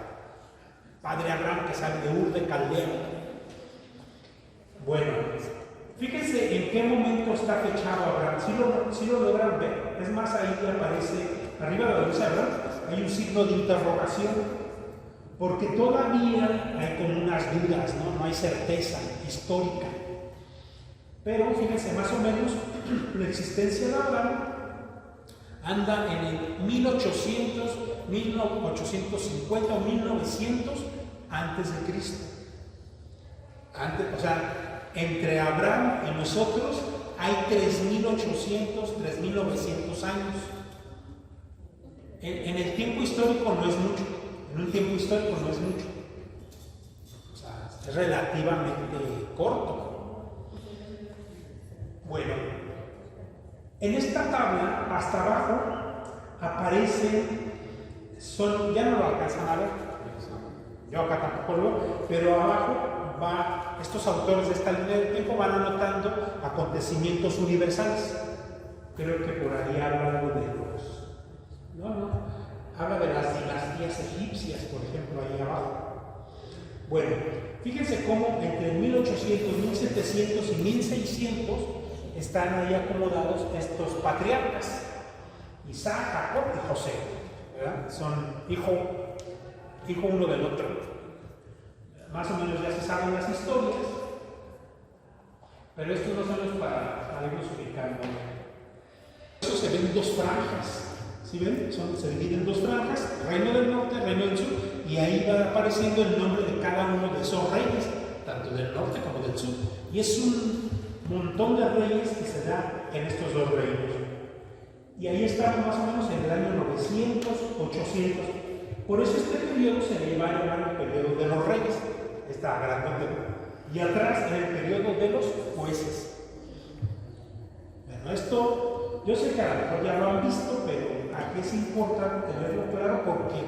Padre Abraham que sale de Ur de Caldea. Bueno, fíjense en qué momento está fechado Abraham. Si lo logran ver. Es más, ahí aparece, arriba de la luz de Abraham, hay un signo de interrogación. Porque todavía hay como unas dudas, ¿no? No hay certeza histórica. Pero fíjense, más o menos, la existencia de Abraham anda en el 1800, 1850 o 1900 antes de Cristo. O sea, entre Abraham y nosotros hay 3.800, 3.900 años. En el tiempo histórico no es mucho. En un tiempo histórico no es mucho. O sea, es relativamente corto. Bueno, en esta tabla, hasta abajo, aparece, ya no lo alcanzan a ver, yo acá tampoco lo veo, pero abajo estos autores de esta línea del tiempo van anotando acontecimientos universales. Creo que por ahí habla algo de habla de las dinastías egipcias, por ejemplo, ahí abajo. Bueno, fíjense cómo entre 1800, 1700 y 1600 están ahí acomodados estos patriarcas, Isaac, Jacob y José, ¿verdad? Son hijo uno del otro. Más o menos ya se saben las historias, pero estos no son los para irnos ubicando. Eso se ven dos franjas. ¿Sí ven? Se dividen en dos franjas, reino del norte, reino del sur, y ahí va apareciendo el nombre de cada uno de esos reyes, tanto del norte como del sur. Y es un montón de reyes que se da en estos dos reinos. Y ahí estamos más o menos en el año 900, 800. Por eso este periodo se le va a llamar el periodo de los reyes, esta gran. Y atrás en el periodo de los jueces. Bueno, esto yo sé que a lo mejor ya lo han visto, pero aquí es importante tenerlo claro porque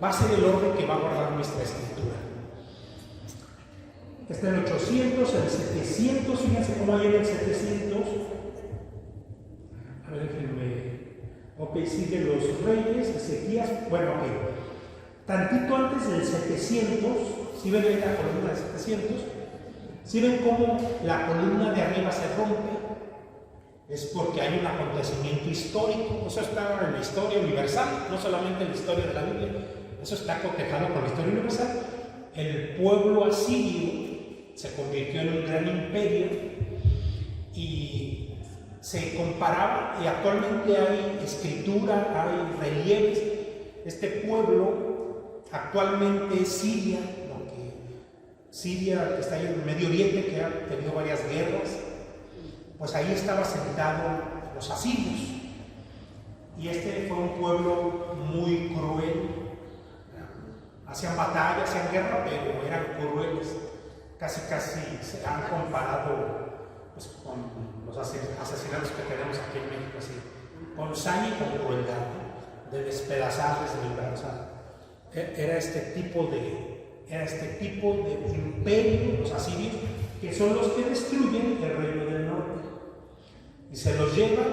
va a ser el orden que va a guardar nuestra escritura. Está en el 800, en el 700, fíjense cómo hay en el 700. A ver, déjenme. Ok, sigue los reyes, Ezequías. Bueno, ok. Tantito antes del 700, si ven ahí la columna de 700, si ven cómo la columna de arriba se rompe. Es porque hay un acontecimiento histórico. Eso está en la historia universal, no solamente en la historia de la Biblia. Eso está cotejado con la historia universal. El pueblo asirio se convirtió en un gran imperio y se comparaba, y actualmente hay escritura, hay relieves. Este pueblo actualmente es Siria, Siria, que está ahí en el Medio Oriente, que ha tenido varias guerras, pues ahí estaba sentado los asirios. Y este fue un pueblo muy cruel. Hacían batalla, hacían guerra, pero eran crueles. Casi se han comparado pues, con los asesinatos que tenemos aquí en México, así, con saña y con crueldad, ¿no? De despedazar, desmembrar. O sea, era este tipo de imperio, los asirios, que son los que destruyen el reino del norte. Y se los llevan,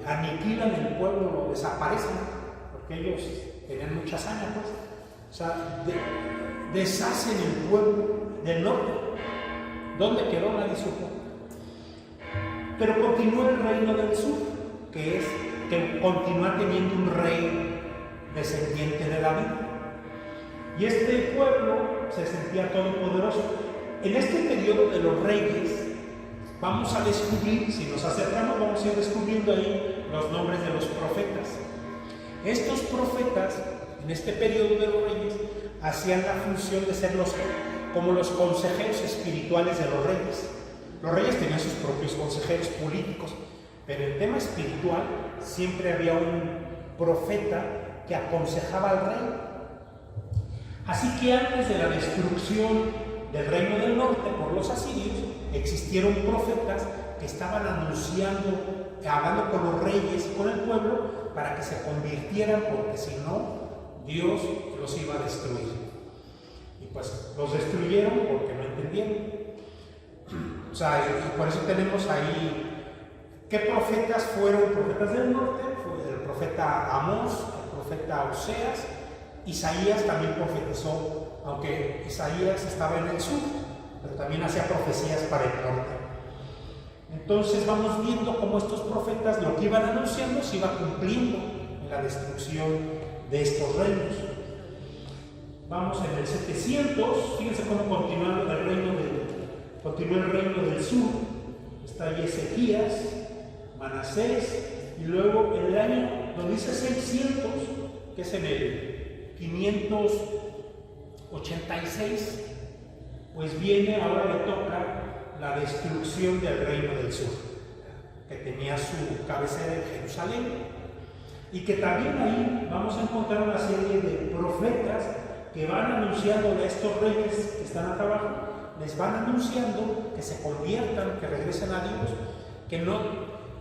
aniquilan el pueblo, lo desaparecen, porque ellos tenían mucha hazaña, pues. O sea, deshacen el pueblo del norte. ¿Dónde quedó? Nadie supo. Pero continúa el reino del sur, que continúa teniendo un rey descendiente de David. Y este pueblo se sentía todopoderoso. En este periodo de los reyes, vamos a descubrir, si nos acercamos, vamos a ir descubriendo ahí los nombres de los profetas. Estos profetas, en este periodo de los reyes, hacían la función de ser como los consejeros espirituales de los reyes. Los reyes tenían sus propios consejeros políticos, pero en el tema espiritual siempre había un profeta que aconsejaba al rey. Así que antes de la destrucción del reino del norte por los asirios, existieron profetas que estaban anunciando, hablando con los reyes y con el pueblo para que se convirtieran, porque si no, Dios los iba a destruir. Y pues los destruyeron porque no entendieron. O sea, y por eso tenemos ahí, ¿qué profetas fueron profetas del norte? Fue el profeta Amós, el profeta Oseas. Isaías también profetizó, aunque Isaías estaba en el sur, pero también hacía profecías para el norte. Entonces vamos viendo cómo estos profetas lo que iban anunciando se iba cumpliendo en la destrucción de estos reinos. Vamos en el 700, fíjense cómo continúa el reino del sur. Está ahí Ezequías, Manasés, y luego en el año donde dice 600, que es en el 586, pues viene, ahora le toca la destrucción del reino del sur, que tenía su cabecera en Jerusalén, y que también ahí vamos a encontrar una serie de profetas que van anunciando a estos reyes que están acá abajo, les van anunciando que se conviertan, que regresen a Dios, que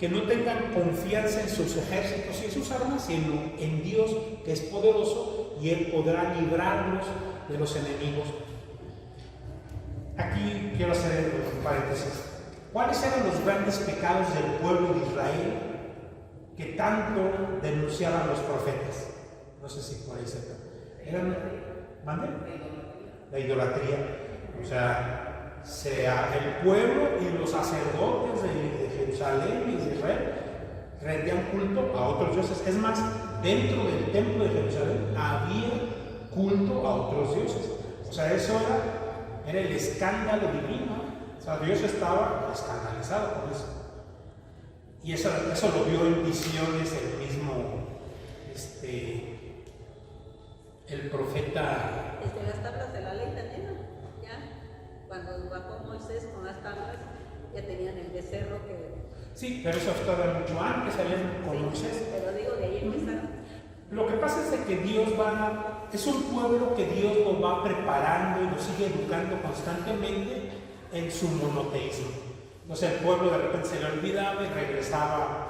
no tengan confianza en sus ejércitos y en sus armas, sino en Dios, que es poderoso, y Él podrá librarlos de los enemigos. Aquí quiero hacer un paréntesis. ¿Cuáles eran los grandes pecados del pueblo de Israel que tanto denunciaban los profetas? No sé si por ahí se eran, ¿mande? La idolatría. O sea, el pueblo y los sacerdotes de Jerusalén y de Israel rendían culto a otros dioses. Es más, dentro del templo de Jerusalén había culto a otros dioses. O sea, eso era el escándalo divino. O sea, Dios estaba escandalizado con eso. Y eso lo vio en visiones el mismo, el profeta. Las tablas de la ley también, ¿no? Ya, cuando bajó Moisés con las tablas, ya tenían el becerro que... Sí, pero eso estaba mucho antes, habían con Moisés. Pero digo, de ahí empezaron. Lo que pasa es de que Dios es un pueblo que Dios nos va preparando y nos sigue educando constantemente en su monoteísmo. Entonces el pueblo de repente se le olvidaba y regresaba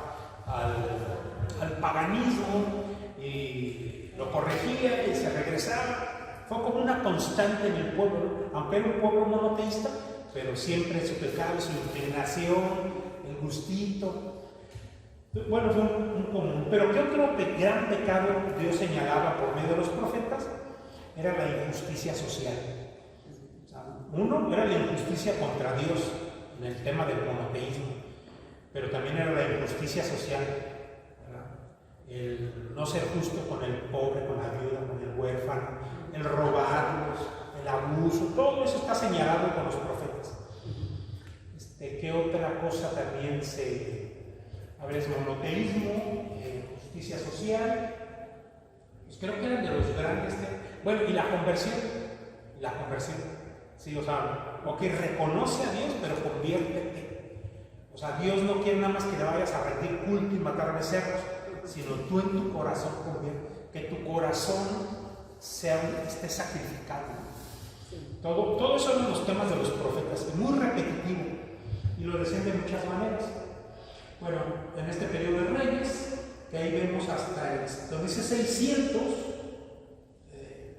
al paganismo y lo corregía y se regresaba. Fue como una constante en el pueblo, aunque era un pueblo monoteísta, pero siempre su pecado, su inclinación, el gustito. Bueno, fue un común. Pero ¿qué otro gran pecado Dios señalaba por medio de los profetas? Era la injusticia social. O sea, uno era la injusticia contra Dios en el tema del monoteísmo, pero también era la injusticia social, ¿verdad? El no ser justo con el pobre, con la viuda, con el huérfano, el robarlos, el abuso, todo eso está señalado por los profetas. ¿Qué otra cosa también se a ver, es monoteísmo, justicia social, pues creo que eran de los grandes. Bueno, y la conversión, sí, o sea, ok, reconoce a Dios, pero conviértete. O sea, Dios no quiere nada más que le vayas a rendir culto y matar becerros, sino tú en tu corazón convierte, que tu corazón esté sacrificado. Todo eso son los temas de los profetas, es muy repetitivo y lo decían de muchas maneras. Bueno, en este periodo de Reyes, que ahí vemos hasta donde dice 600,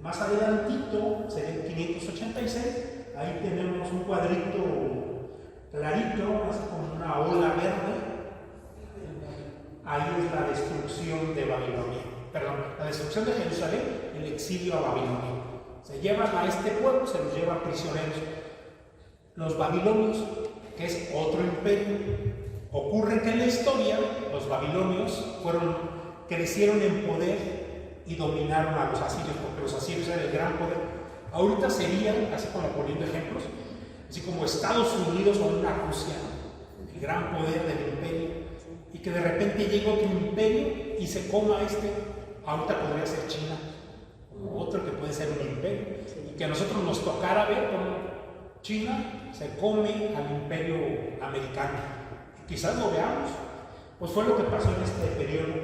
más adelantito, sería el 586, ahí tenemos un cuadrito clarito, así como una ola verde. Ahí es la destrucción de Babilonia, perdón, la destrucción de Jerusalén, el exilio a Babilonia. Se llevan a este pueblo, se los llevan prisioneros. Los babilonios, que es otro imperio, ocurre que en la historia los babilonios crecieron en poder y dominaron a los asirios, porque los asirios eran el gran poder. Ahorita serían, así como poniendo ejemplos, así como Estados Unidos o una Rusia, el gran poder del imperio, y que de repente llega otro imperio y se coma ahorita podría ser China, como otro que puede ser un imperio, y que a nosotros nos tocara ver cómo China se come al imperio americano. Y quizás lo veamos, pues fue lo que pasó en este periodo.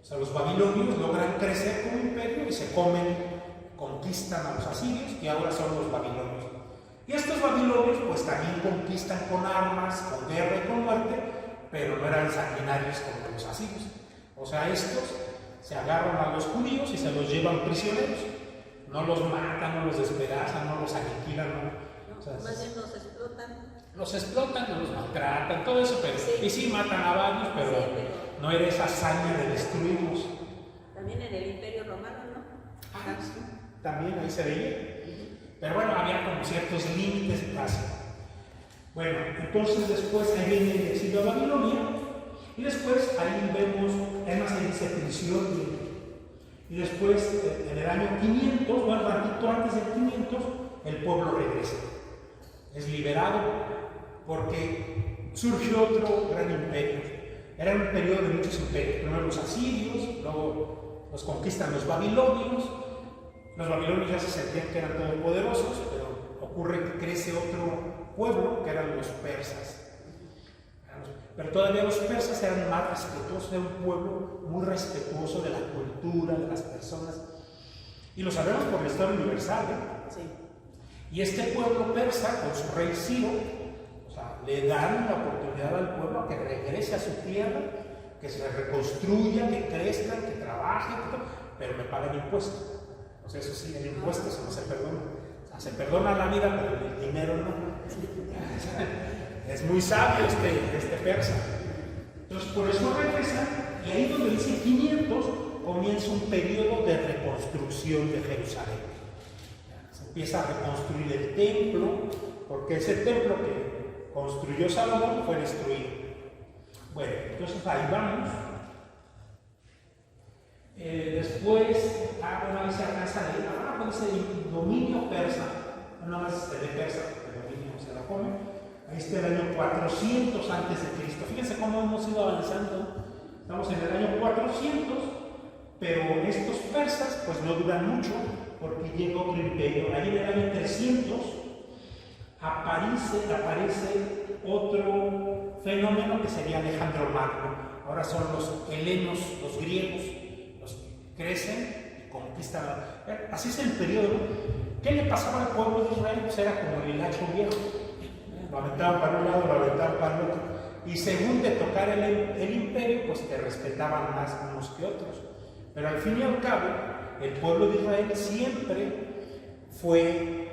O sea, los babilonios logran crecer como imperio y se conquistan a los asirios y ahora son los babilonios. Y estos babilonios pues también conquistan con armas, con guerra y con muerte, pero no eran sanguinarios como los asirios. O sea, estos se agarran a los judíos y se los llevan prisioneros. No los matan, no los despedazan, no los aniquilan. No. O sea, más bien los explotan. Los explotan, no los maltratan, todo eso, pero y sí matan a varios, pero no era esa hazaña de destruirlos. También en el Imperio Romano, ¿no? Ah, sí, también ahí se veía. Pero bueno, había como ciertos límites y casi. Bueno, entonces después ahí viene el exilio a Babilonia, y después ahí vemos, además ahí dice prisión, y después en el año 500, o un ratito antes del 500, el pueblo regresa. Es liberado porque surgió otro gran imperio. Era un periodo de muchos imperios. Primero los asirios, luego los conquistan los babilonios. Los babilonios ya se sentían que eran todopoderosos, pero ocurre que crece otro pueblo que eran los persas. Pero todavía los persas eran más respetuosos, era un pueblo muy respetuoso de la cultura, de las personas. Y lo sabemos por la historia universal, ¿eh? Sí. Y este pueblo persa, con su rey Ciro, o sea, le dan la oportunidad al pueblo a que regrese a su tierra, que se reconstruya, que crezcan, que trabajen, pero me pagan impuestos. O sea, eso sí, el impuesto eso no se perdona. O sea, se perdona la vida, pero el dinero no. Es muy sabio este persa. Entonces, por eso regresa, y ahí donde dice 500, comienza un periodo de reconstrucción de Jerusalén. Se empieza a reconstruir el templo, porque ese templo que construyó Salomón fue destruido. Bueno, entonces ahí vamos. Después, ahí se alcanza de ir, con ese dominio persa, no más de persa, porque el dominio se la come. Ahí está el año 400 antes de Cristo. Fíjense cómo hemos ido avanzando. Estamos en el año 400, pero estos persas pues no duran mucho porque llega otro imperio. Ahí en el año 300 aparece otro fenómeno que sería Alejandro Magno. Ahora son los helenos, los griegos, los que crecen y conquistan. Así es el periodo. ¿Qué le pasaba al pueblo de Israel? Pues era como el hilacho viejo. Lo aventaban para un lado, lo aventaban para el otro. Y según te tocara el imperio, pues te respetaban más unos que otros. Pero al fin y al cabo, el pueblo de Israel siempre fue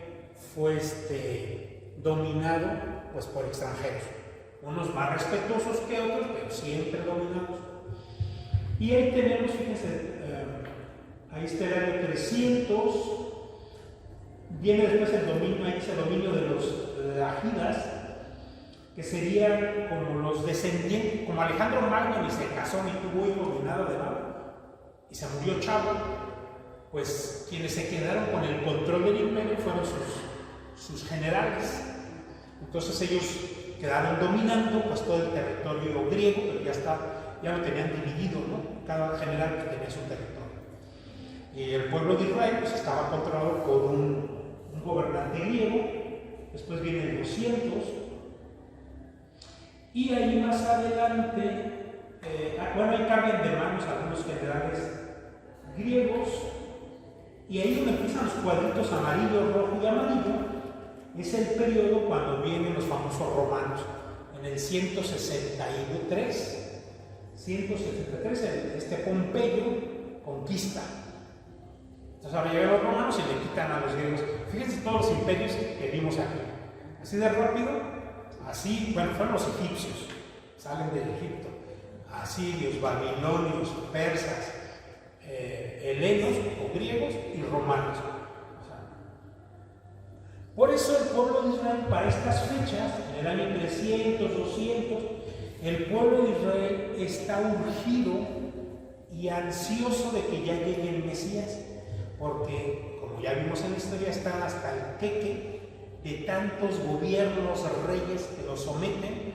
dominado pues, por extranjeros. Unos más respetuosos que otros, pero siempre dominados. Y ahí tenemos, fíjense, ahí está el año 300. Viene después el dominio, ahí dice el dominio de los lajidas, que serían como los descendientes, como Alejandro Magno ni se casó ni tuvo hijos ni nada de nada, y se murió chavo, pues quienes se quedaron con el control del imperio fueron sus generales. Entonces ellos quedaron dominando pues todo el territorio griego, pero ya lo tenían dividido, ¿no? Cada general que tenía su territorio. Y el pueblo de Israel pues estaba controlado por un gobernante griego, después viene el 200, y ahí más adelante, ahí cambian de manos algunos generales griegos, y ahí donde empiezan los cuadritos amarillo, rojo y amarillo, es el periodo cuando vienen los famosos romanos, en el 163, Pompeyo conquista. Entonces ahora llegan los romanos y le quitan a los griegos. Fíjense todos los imperios que vimos aquí. Así de rápido, así, bueno, fueron los egipcios, salen de Egipto, asirios, babilonios, persas, helenos o griegos y romanos. Por eso el pueblo de Israel, para estas fechas, en el año 300, 200, el pueblo de Israel está urgido y ansioso de que ya llegue el Mesías, porque, como ya vimos en la historia, están hasta el queque de tantos gobiernos, reyes que los someten,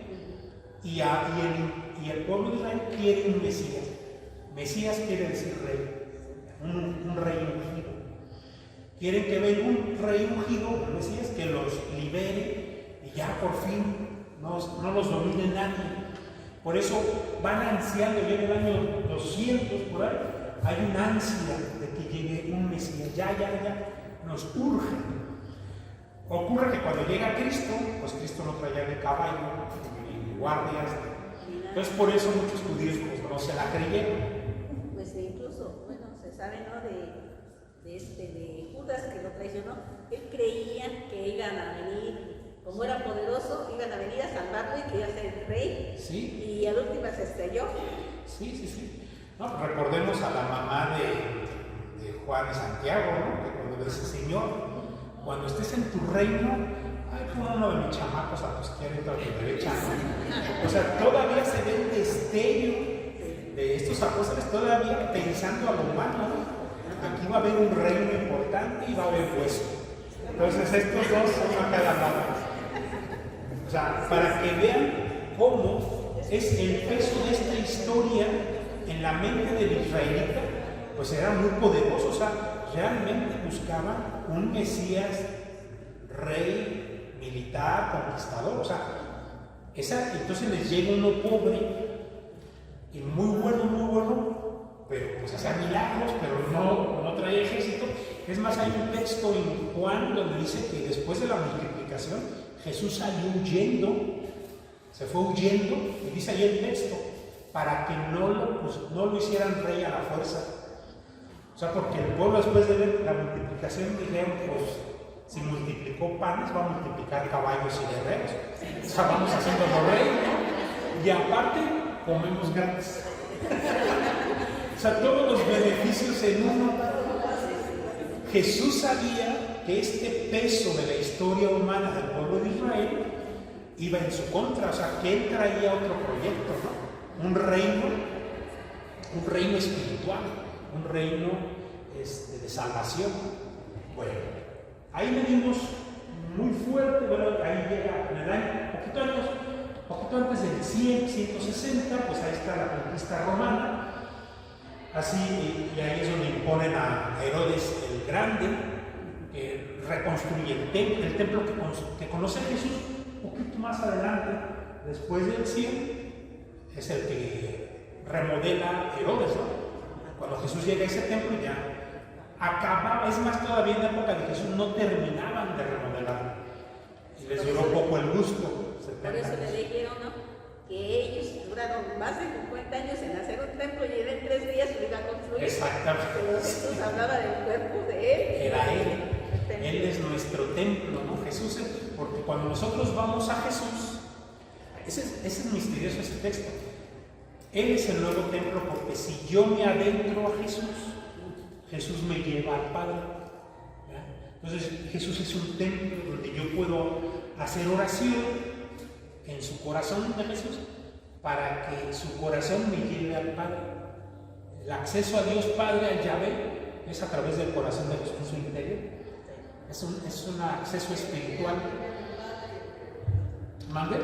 y el pueblo de Israel quiere un Mesías. Mesías quiere decir rey, un rey ungido. Quieren que venga un rey ungido, un Mesías, que los libere y ya por fin no los domine nadie. Por eso van ansiando, ya en el año 200 por ahí, hay una ansia de que llegue un Mesías, ya, nos urge. Ocurre que cuando llega Cristo, pues Cristo lo traía de caballo y guardias. Entonces por eso muchos judíos pues no se la creyeron. Pues incluso, bueno, se sabe, ¿no? De Judas, que lo traicionó, él creía que iban a venir, como era poderoso, iban a venir a salvarlo y que iba a ser el rey. Sí. Y al último se estrelló. Sí. No, recordemos a la mamá de Juan y Santiago, ¿no? Que cuando le dice, Señor, cuando estés en tu reino, pon uno de mis chamacos a tu izquierda y otro a tu derecha, ¿no? O sea, todavía se ve el destello de estos apóstoles todavía pensando a lo humano, ¿no? Aquí va a haber un reino importante y va a haber hueso. Entonces estos dos son a cada lado. O sea, para que vean cómo es el peso de esta historia en la mente del israelita, pues era muy poderoso. O sea, realmente buscaban un Mesías rey, militar, conquistador. O sea, entonces les llega uno pobre y muy bueno, pero pues hacía milagros, pero no traía ejército. Es más, hay un texto en Juan donde dice que después de la multiplicación Jesús salió huyendo, se fue huyendo, y dice ahí el texto, para que no lo hicieran rey a la fuerza. O sea, porque el pueblo después de ver la multiplicación dijeron, pues si multiplicó panes va a multiplicar caballos y guerreros. O sea, vamos haciéndolo rey, ¿no? Y aparte comemos gratis. O sea, todos los beneficios en uno. Jesús sabía que este peso de la historia humana del pueblo de Israel iba en su contra, o sea, que él traía otro proyecto, ¿no? Un reino espiritual, un reino de salvación. Bueno, ahí venimos muy fuerte, bueno, ahí llega en el año, poquito antes del 160, pues ahí está la conquista romana. Así, y ahí es donde imponen a Herodes el Grande, que reconstruye el templo que conoce Jesús un poquito más adelante, después del 100, es el que remodela Herodes, ¿no? Cuando Jesús llega a ese templo ya acababa, es más, todavía en la época de Jesús no terminaban de remodelar, y les duró poco el gusto. Por eso le dijeron, ¿no?, que ellos duraron más de 50 años en hacer un templo y él en 3 días lo iba a construir. Exactamente. Pero Jesús hablaba del cuerpo de él. Era él es nuestro templo, ¿no? Jesús, porque cuando nosotros vamos a Jesús, ese es misterioso ese texto. Él es el nuevo templo, porque si yo me adentro a Jesús, Jesús me lleva al Padre. ¿Ya? Entonces Jesús es un templo donde yo puedo hacer oración en su corazón de Jesús, para que su corazón me lleve al Padre. El acceso a Dios Padre, al Yahvé, es a través del corazón de Jesús en su interior. Es un acceso espiritual. ¿Mande?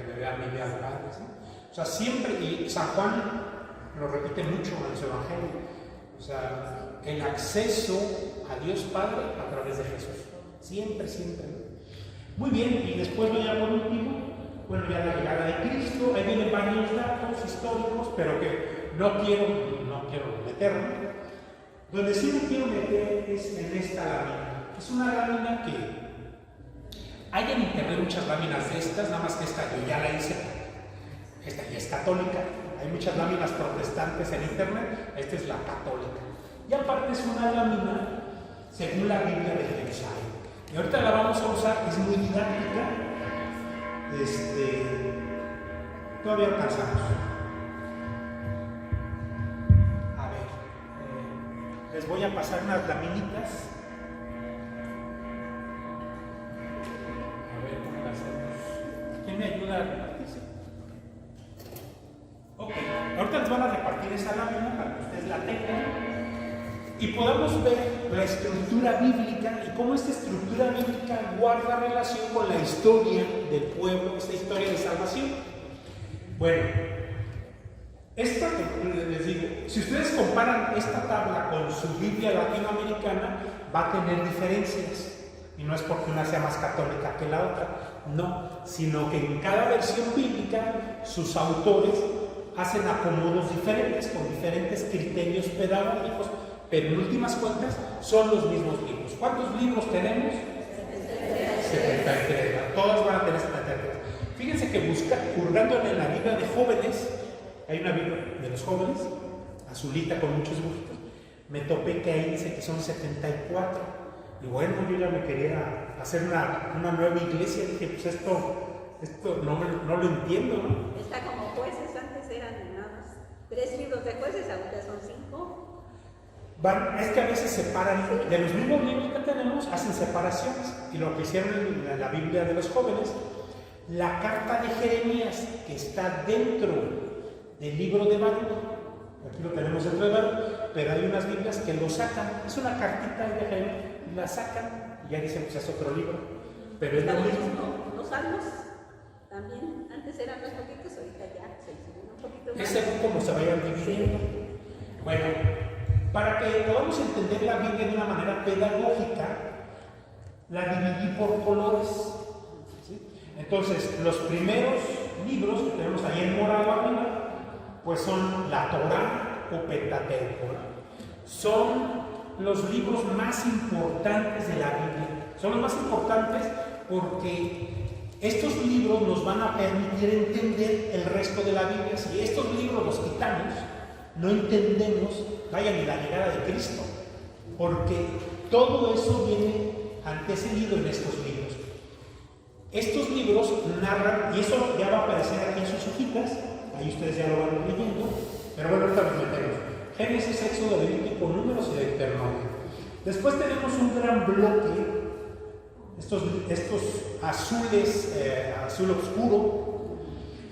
que me vea a mí, vea al Padre, ¿sí? O sea, siempre, y San Juan lo repite mucho en su Evangelio, o sea, el acceso a Dios Padre a través de Jesús. Siempre, siempre, ¿no? Muy bien, y después ya por último, bueno, ya la llegada de Cristo, ahí vienen varios datos históricos, pero que no quiero meterme. Donde sí me quiero meter es en esta lámina. Es una lámina que hay en internet muchas láminas de estas, nada más que esta yo ya la hice. Esta ya es católica. Hay muchas láminas protestantes en internet, esta es la católica. Y aparte es una lámina según la Biblia de Jerusalén. Y ahorita la vamos a usar, es muy didáctica. Todavía alcanzamos. A ver, les voy a pasar unas laminitas. A ver cómo las hacemos. ¿Quién me ayuda a repartirse? Ok, ahorita les van a repartir esa lámina para que ustedes la tengan y podamos ver la estructura bíblica y cómo esta estructura bíblica guarda relación con la historia del pueblo, esta historia de salvación. Bueno, esta que les digo, si ustedes comparan esta tabla con su Biblia latinoamericana, va a tener diferencias. Y no es porque una sea más católica que la otra, no, sino que en cada versión bíblica sus autores hacen acomodos diferentes, con diferentes criterios pedagógicos, pero en últimas cuentas son los mismos libros. ¿Cuántos libros tenemos? 73. Todas van a tener 73. Fíjense que hurgando en la Biblia de jóvenes, hay una Biblia de los jóvenes, azulita con muchos dibujitos, me topé que ahí dice que son 74. Y bueno, yo ya me quería hacer una nueva iglesia, dije, pues esto no lo entiendo, ¿no? Está como jueces, antes eran nada más 3 libros de jueces, ahorita son 5. Es que a veces separan, de los mismos libros que tenemos, hacen separaciones. Y lo que hicieron en la Biblia de los jóvenes, la carta de Jeremías, que está dentro del libro de Baruch, aquí lo tenemos dentro de Baruch, pero hay unas Biblias que lo sacan, es una cartita de Jeremías, la sacan y ya dicen, pues es otro libro, pero es lo mismo. Los salmos también, antes eran más poquitos, ahorita ya se hicieron un poquito más. Es según como se vayan dividiendo. Bueno, para que podamos entender la Biblia de una manera pedagógica, la dividí por colores. ¿Sí? Entonces, los primeros libros que tenemos ahí en morado arriba, pues son la Torá o Pentateuco. Son los libros más importantes de la Biblia. Son los más importantes porque estos libros nos van a permitir entender el resto de la Biblia. Si estos libros los quitamos, no entendemos, vaya, ni la llegada de Cristo, porque todo eso viene antecedido en estos libros. Estos libros narran, y eso ya va a aparecer aquí en sus hojitas, ahí ustedes ya lo van leyendo, pero bueno, ahorita nos metemos. Génesis, Éxodo, Levítico, Números y Deuteronomio. Después tenemos un gran bloque, estos azules, azul oscuro.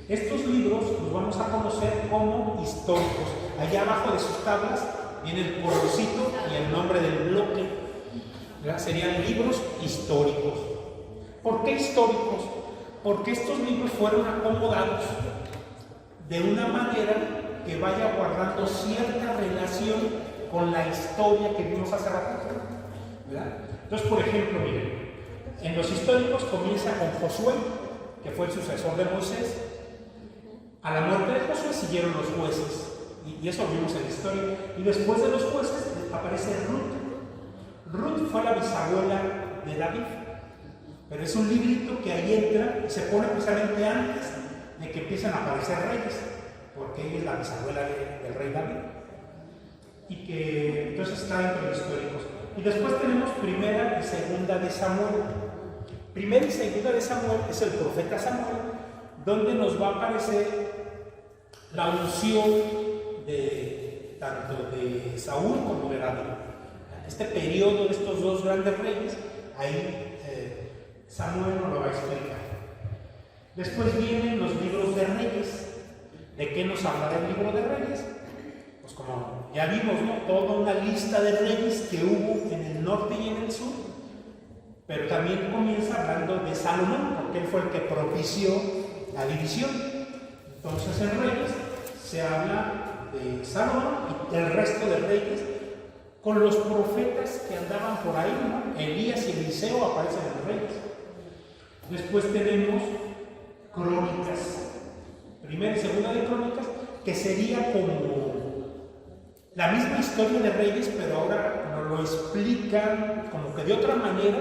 Estos libros los vamos a conocer como históricos. Allá abajo de sus tablas viene el colorcito y el nombre del bloque. ¿Verdad? Serían libros históricos. ¿Por qué históricos? Porque estos libros fueron acomodados de una manera que vaya guardando cierta relación con la historia que vimos hace rato. ¿Verdad? Entonces, por ejemplo, miren, en los históricos comienza con Josué, que fue el sucesor de Moisés. A la muerte de Josué siguieron los jueces, y eso lo vimos en la historia. Y después de los jueces aparece Ruth. Ruth fue la bisabuela de David, pero es un librito que ahí entra y se pone precisamente antes de que empiecen a aparecer reyes, porque ella es la bisabuela del rey David, y que entonces está dentro de los históricos. Y después tenemos primera y segunda de Samuel. Primera y segunda de Samuel es el profeta Samuel, donde nos va a aparecer la unción de tanto de Saúl como de David. Este periodo de estos dos grandes reyes, ahí Samuel nos lo va a explicar. Después vienen los libros de reyes. ¿De qué nos habla el libro de reyes? Pues como ya vimos, ¿no? Toda una lista de reyes que hubo en el norte y en el sur, pero también comienza hablando de Salomón, porque él fue el que propició la división. Entonces en Reyes se habla de Salomón y del resto de reyes, con los profetas que andaban por ahí, ¿no? Elías y Eliseo aparecen en Reyes. Después tenemos Crónicas, primera y segunda de Crónicas, que sería como la misma historia de Reyes, pero ahora nos lo explican como que de otra manera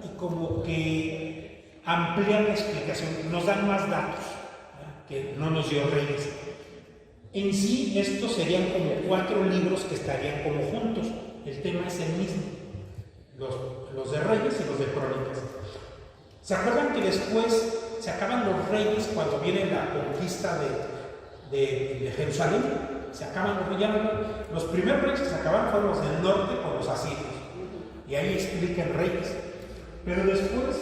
y como que amplían la explicación, nos dan más datos, ¿eh? Que no nos dio Reyes. En sí, estos serían como 4 libros que estarían como juntos. El tema es el mismo, los de Reyes y los de Crónicas. ¿Se acuerdan que después se acaban los reyes cuando viene la conquista de Jerusalén? Se acaban los reyes. Los primeros reyes que se acaban fueron los del norte con los asirios. Y ahí explican reyes. Pero después,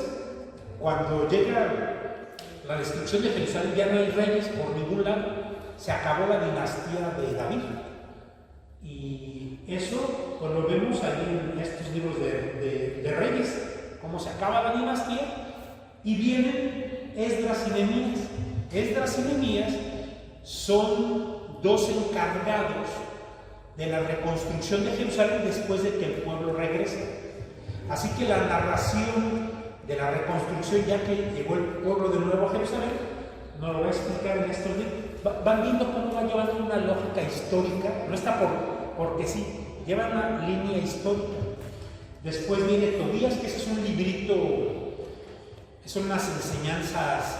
cuando llega la destrucción de Jerusalén, ya no hay reyes por ningún lado. Se acabó la dinastía de David. Y eso pues lo vemos ahí en estos libros de Reyes, cómo se acaba la dinastía. Y vienen Esdras y Nehemías. Esdras y Nehemías son 2 encargados de la reconstrucción de Jerusalén después de que el pueblo regrese. Así que la narración de la reconstrucción, ya que llegó el pueblo de nuevo a Jerusalén, nos lo voy a explicar en estos días. Van viendo cómo va llevando una lógica histórica, no está porque sí, lleva una línea histórica. Después viene Tobías, que ese es un librito, son unas enseñanzas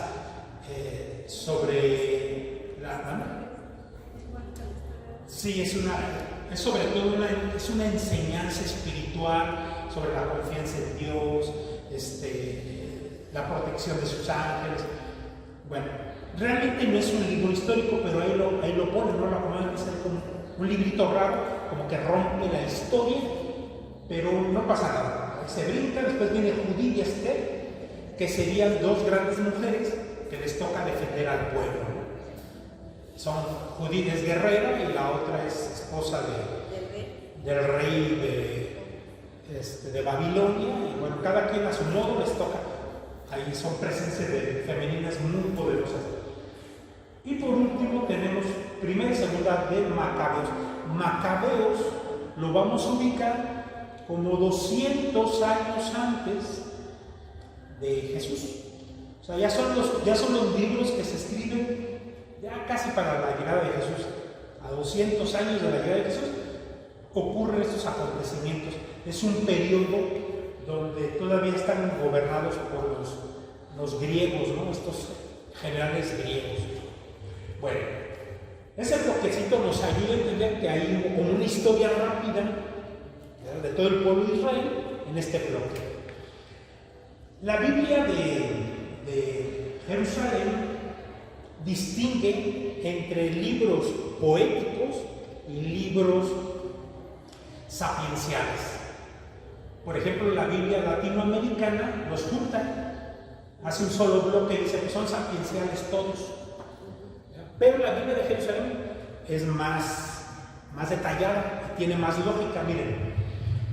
sobre la... Sí, es sobre todo una enseñanza espiritual sobre la confianza en Dios, la protección de sus ángeles. Bueno, realmente no es un libro histórico, pero ahí lo pone, ¿no? La comunidad es como un librito raro, como que rompe la historia, pero no pasa nada. Se brinca, después viene Judí y Esther, que serían 2 grandes mujeres que les toca defender al pueblo, ¿no? Judí es guerrera y la otra es esposa del rey de Babilonia, y bueno, cada quien a su modo les toca. Ahí son presencias femeninas muy poderosas. Y por último tenemos primera y segunda de Macabeos. Macabeos lo vamos a ubicar como 200 años antes de Jesús. O sea, ya son los libros que se escriben ya casi para la llegada de Jesús. A 200 años de la llegada de Jesús ocurren estos acontecimientos. Es un periodo donde todavía están gobernados por los griegos, ¿no? Estos generales griegos. Bueno, ese bloquecito nos ayuda a entender que hay como una historia rápida, ¿verdad?, de todo el pueblo de Israel en este bloque. La Biblia de Jerusalén distingue entre libros poéticos y libros sapienciales. Por ejemplo, la Biblia latinoamericana los junta, hace un solo bloque y dice que son sapienciales todos. Pero la Biblia de Jerusalén es más detallada y tiene más lógica. Miren,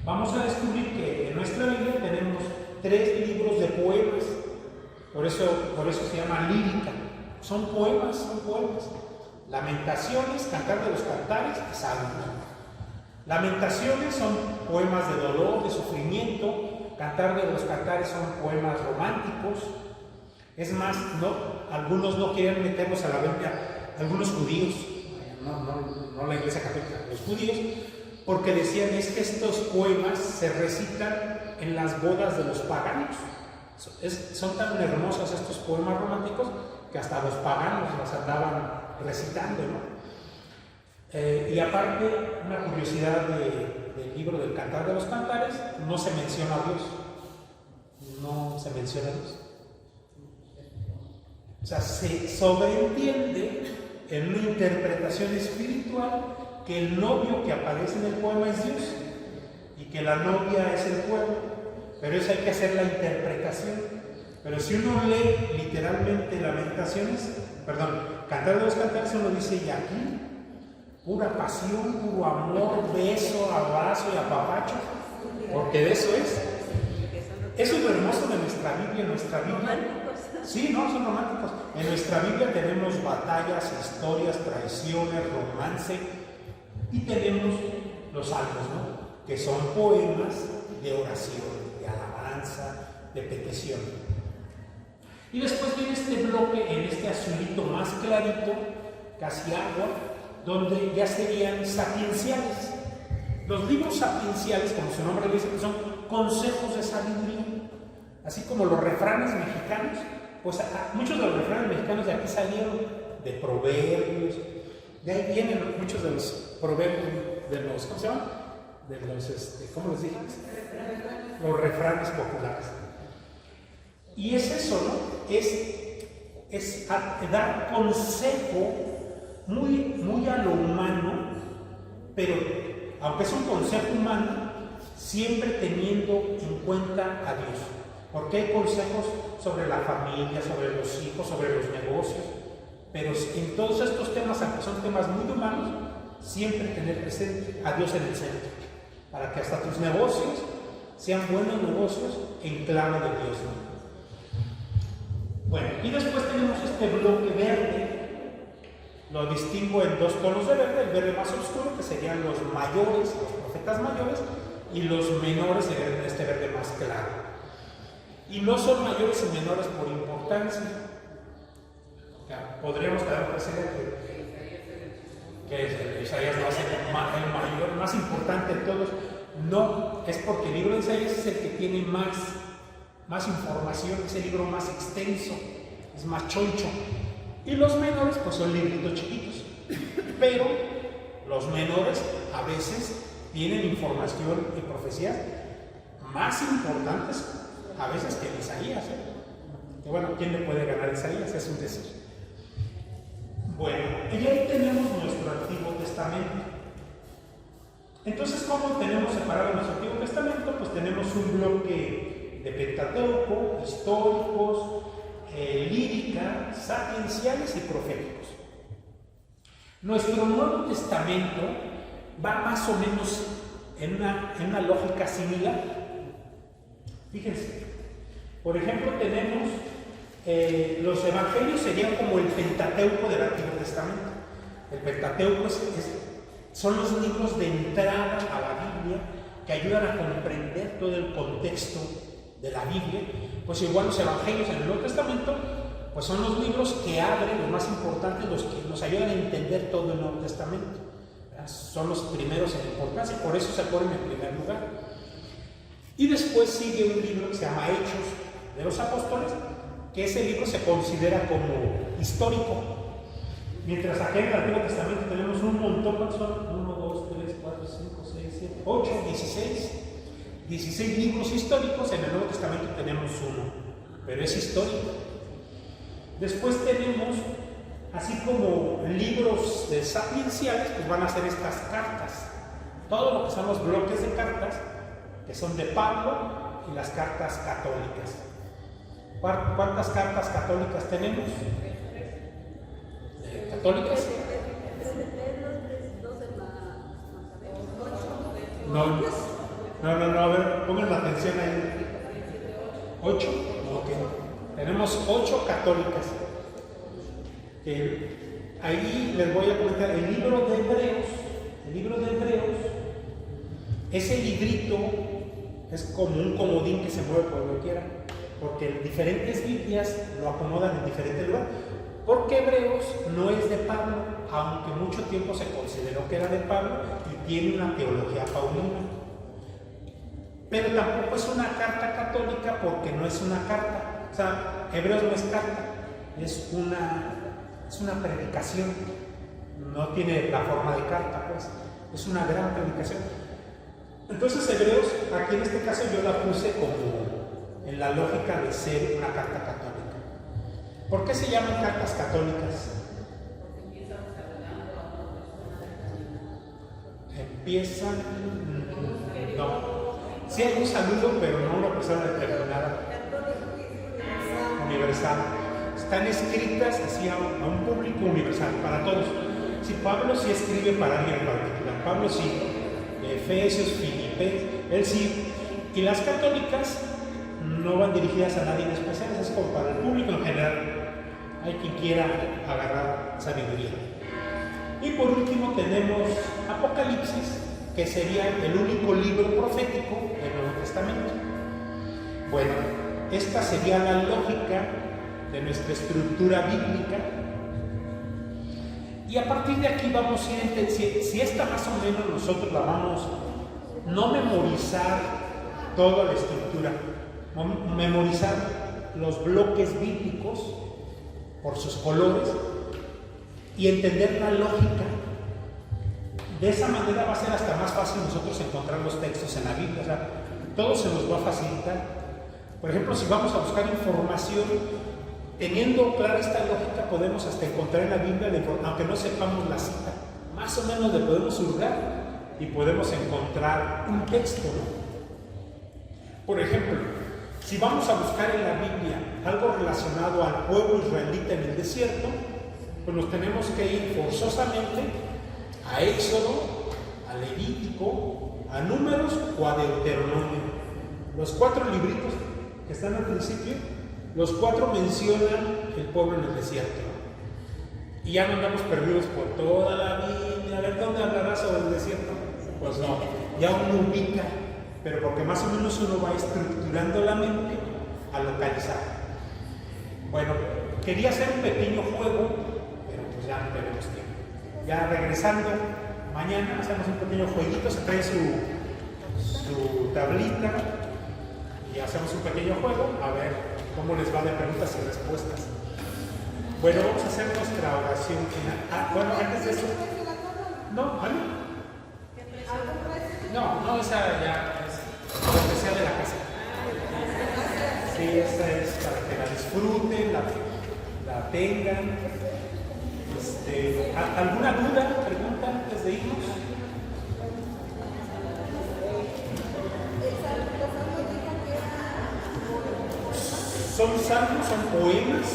vamos a descubrir que en nuestra Biblia tenemos 3 libros de poemas, por eso se llama lírica. Son poemas. Lamentaciones, Cantar de los Cantares y Salmos. Lamentaciones son poemas de dolor, de sufrimiento. Cantar de los Cantares son poemas románticos. Es más, algunos no quieren meterlos a la Biblia, algunos judíos, no la Iglesia Católica, los judíos, porque decían es que estos poemas se recitan en las bodas de los paganos. Son tan hermosos estos poemas románticos que hasta los paganos las andaban recitando, ¿no? Y aparte, una curiosidad del libro del Cantar de los Cantares, no se menciona a Dios. No se menciona a Dios. O sea, se sobreentiende en una interpretación espiritual que el novio que aparece en el poema es Dios y que la novia es el pueblo, pero eso hay que hacer la interpretación. Pero si uno lee literalmente Cantar de los Cantares, uno dice, y aquí, pura pasión, puro amor, beso, abrazo y apapacho, porque de eso es. Eso es lo hermoso de nuestra Biblia. Sí, no, son románticos. En nuestra Biblia tenemos batallas, historias, traiciones, romance y tenemos los salmos, ¿no? Que son poemas de oración, de alabanza, de petición. Y después viene este bloque en este azulito más clarito, casi agua, donde ya serían sapienciales. Los libros sapienciales, como su nombre dice, son consejos de sabiduría. Así como los refranes mexicanos, pues muchos de los refranes mexicanos de aquí salieron, de proverbios, de ahí vienen muchos de los proverbios, de los, ¿cómo se llaman? De los, ¿cómo les dije? Los refranes populares. Y es eso, ¿no? Es dar consejo muy a lo humano, pero aunque es un consejo humano, siempre teniendo en cuenta a Dios. Porque hay consejos sobre la familia, sobre los hijos, sobre los negocios, pero en todos estos temas, aunque son temas muy humanos, siempre tener presente a Dios en el centro, para que hasta tus negocios sean buenos negocios en clave de Dios, ¿no? Bueno, y después tenemos este bloque verde. Lo distingo en dos tonos de verde: el verde más oscuro, que serían los mayores, los profetas mayores, y los menores serían este verde más claro. Y no son mayores y menores por importancia. Podríamos tener presente que Isaías no es el mayor, más importante de todos. No, es porque el libro de Isaías es el que tiene más información, es el libro más extenso, es más choncho. Y los menores pues son libritos chiquitos. Pero los menores a veces tienen información y profecías más importantes a veces que en Isaías, que bueno, ¿quién le puede ganar a Isaías? Es un decir. Bueno, y ahí tenemos nuestro Antiguo Testamento. Entonces, ¿cómo tenemos separado nuestro Antiguo Testamento? Pues tenemos un bloque de Pentateuco, históricos, lírica, sapienciales y proféticos. Nuestro Nuevo Testamento va más o menos en una lógica similar. Fíjense, por ejemplo, tenemos los evangelios serían como el Pentateuco del Antiguo Testamento. El Pentateuco son los libros de entrada a la Biblia que ayudan a comprender todo el contexto de la Biblia. Pues igual los evangelios en el Nuevo Testamento, pues son los libros que abren, los más importantes, los que nos ayudan a entender todo el Nuevo Testamento. Son los primeros en importancia, por eso se ponen en primer lugar. Y después sigue un libro que se llama Hechos de los Apóstoles, que ese libro se considera como histórico. Mientras aquí en el Antiguo Testamento tenemos un montón, son 1, 2, 3, 4, 5, 6, 7, 8, 16 libros históricos. En el Nuevo Testamento tenemos uno, pero es histórico. Después tenemos, así como libros de sapienciales, pues van a ser estas cartas. Todo lo que son los bloques de cartas, que son de Pablo, y las cartas católicas. ¿Cuántas cartas católicas tenemos? ¿Católicas? No, a ver, pongan la atención ahí. ¿8? Ok. Tenemos 8 católicas. Ahí les voy a comentar el libro de Hebreos. Ese librito es como un comodín que se mueve por donde quiera, porque diferentes Biblias lo acomodan en diferentes lugares. Porque Hebreos no es de Pablo, aunque mucho tiempo se consideró que era de Pablo y tiene una teología paulina. Pero tampoco es una carta católica porque no es una carta. O sea, Hebreos no es carta, es una predicación. No tiene la forma de carta, pues. Es una gran predicación. Entonces, Hebreos, aquí en este caso yo la puse como en la lógica de ser una carta católica. ¿Por qué se llaman cartas católicas? Empiezan... No. Sí hay un saludo, pero no una persona determinada. Universal. Están escritas así a un público universal, para todos. Si Pablo sí escribe para alguien en particular. Pablo sí. Efesios, Filipenses, él sí. Y las católicas no van dirigidas a nadie en especial, es como para el público en general. Hay quien quiera agarrar sabiduría. Y por último tenemos Apocalipsis, que sería el único libro profético del Nuevo Testamento. Bueno, esta sería la lógica de nuestra estructura bíblica. Y a partir de aquí vamos a ir, si esta más o menos nosotros la vamos, no memorizar toda la estructura, memorizar los bloques bíblicos por sus colores y entender la lógica. De esa manera va a ser hasta más fácil nosotros encontrar los textos en la Biblia. O sea, todo se nos va a facilitar. Por ejemplo, si vamos a buscar información, teniendo clara esta lógica, podemos hasta encontrar en la Biblia, aunque no sepamos la cita, más o menos le podemos hurgar y podemos encontrar un texto, ¿no? Por ejemplo, si vamos a buscar en la Biblia algo relacionado al pueblo israelita en el desierto, pues nos tenemos que ir forzosamente a Éxodo, a Levítico, a Números o a Deuteronomio. Los 4 libritos que están al principio, los 4 mencionan el pueblo en el desierto. Y ya no andamos perdidos por toda la Biblia. A ver, ¿dónde hablará sobre el desierto? Pues no, ya uno ubica, pero porque más o menos uno va estructurando la mente a localizar. Bueno, quería hacer un pequeño juego, pero pues ya no tenemos tiempo. Ya regresando, mañana hacemos un pequeño jueguito, se trae su tablita y hacemos un pequeño juego, a ver cómo les va de preguntas y respuestas. Bueno, vamos a hacer nuestra oración final. Bueno, antes de eso. No, ¿vale? No, esa ya es cortesía de la casa. Sí, esa es para que la disfruten, la tengan. ¿Alguna duda, pregunta antes de irnos? Son salmos, son poemas,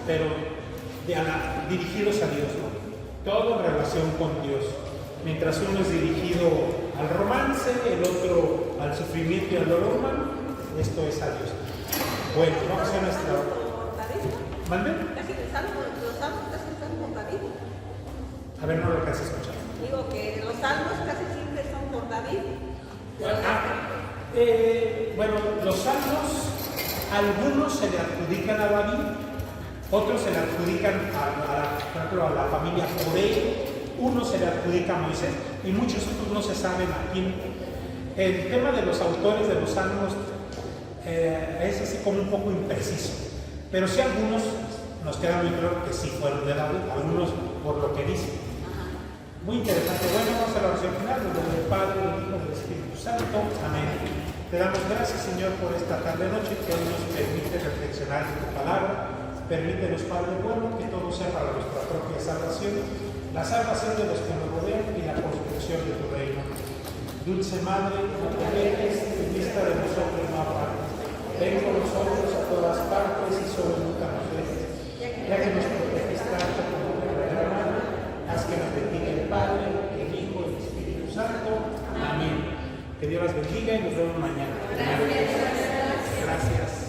pero dirigidos a Dios, ¿no? Todo en relación con Dios. Mientras uno es dirigido al romance, el otro al sufrimiento y al dolor humano, esto es a Dios. Bueno, vamos a nuestra... ¿Mande? Los salmos casi están por David. A ver, no lo que has escuchado. Digo que los salmos casi siempre son por David. Bueno, los salmos, algunos se le adjudican a David, otros se le adjudican por ejemplo, a la familia Coré, uno se le adjudica a Moisés y muchos otros no se saben a quién. El tema de los autores de los salmos es así como un poco impreciso, pero sí algunos nos queda muy claro que sí fueron de David, algunos por lo que dicen. Muy interesante. Bueno, vamos a la oración final, en nombre del Padre, del Hijo y del Espíritu Santo. Amén. Te damos gracias, Señor, por esta tarde-noche que hoy nos permite reflexionar en tu palabra. Permítenos, Padre bueno, que todo sea para nuestra propia salvación, la salvación de los que nos rodean y la construcción de tu reino. Dulce Madre, no te dejes en vista de nosotros no apartes. Ven con nosotros a todas partes y solo nunca nos dejes. Ya que nos proteges tanto como verdadera Madre, haz que nos bendiga el Padre, el Hijo y el Espíritu Santo. Amén. Que Dios las bendiga y nos vemos mañana. Gracias.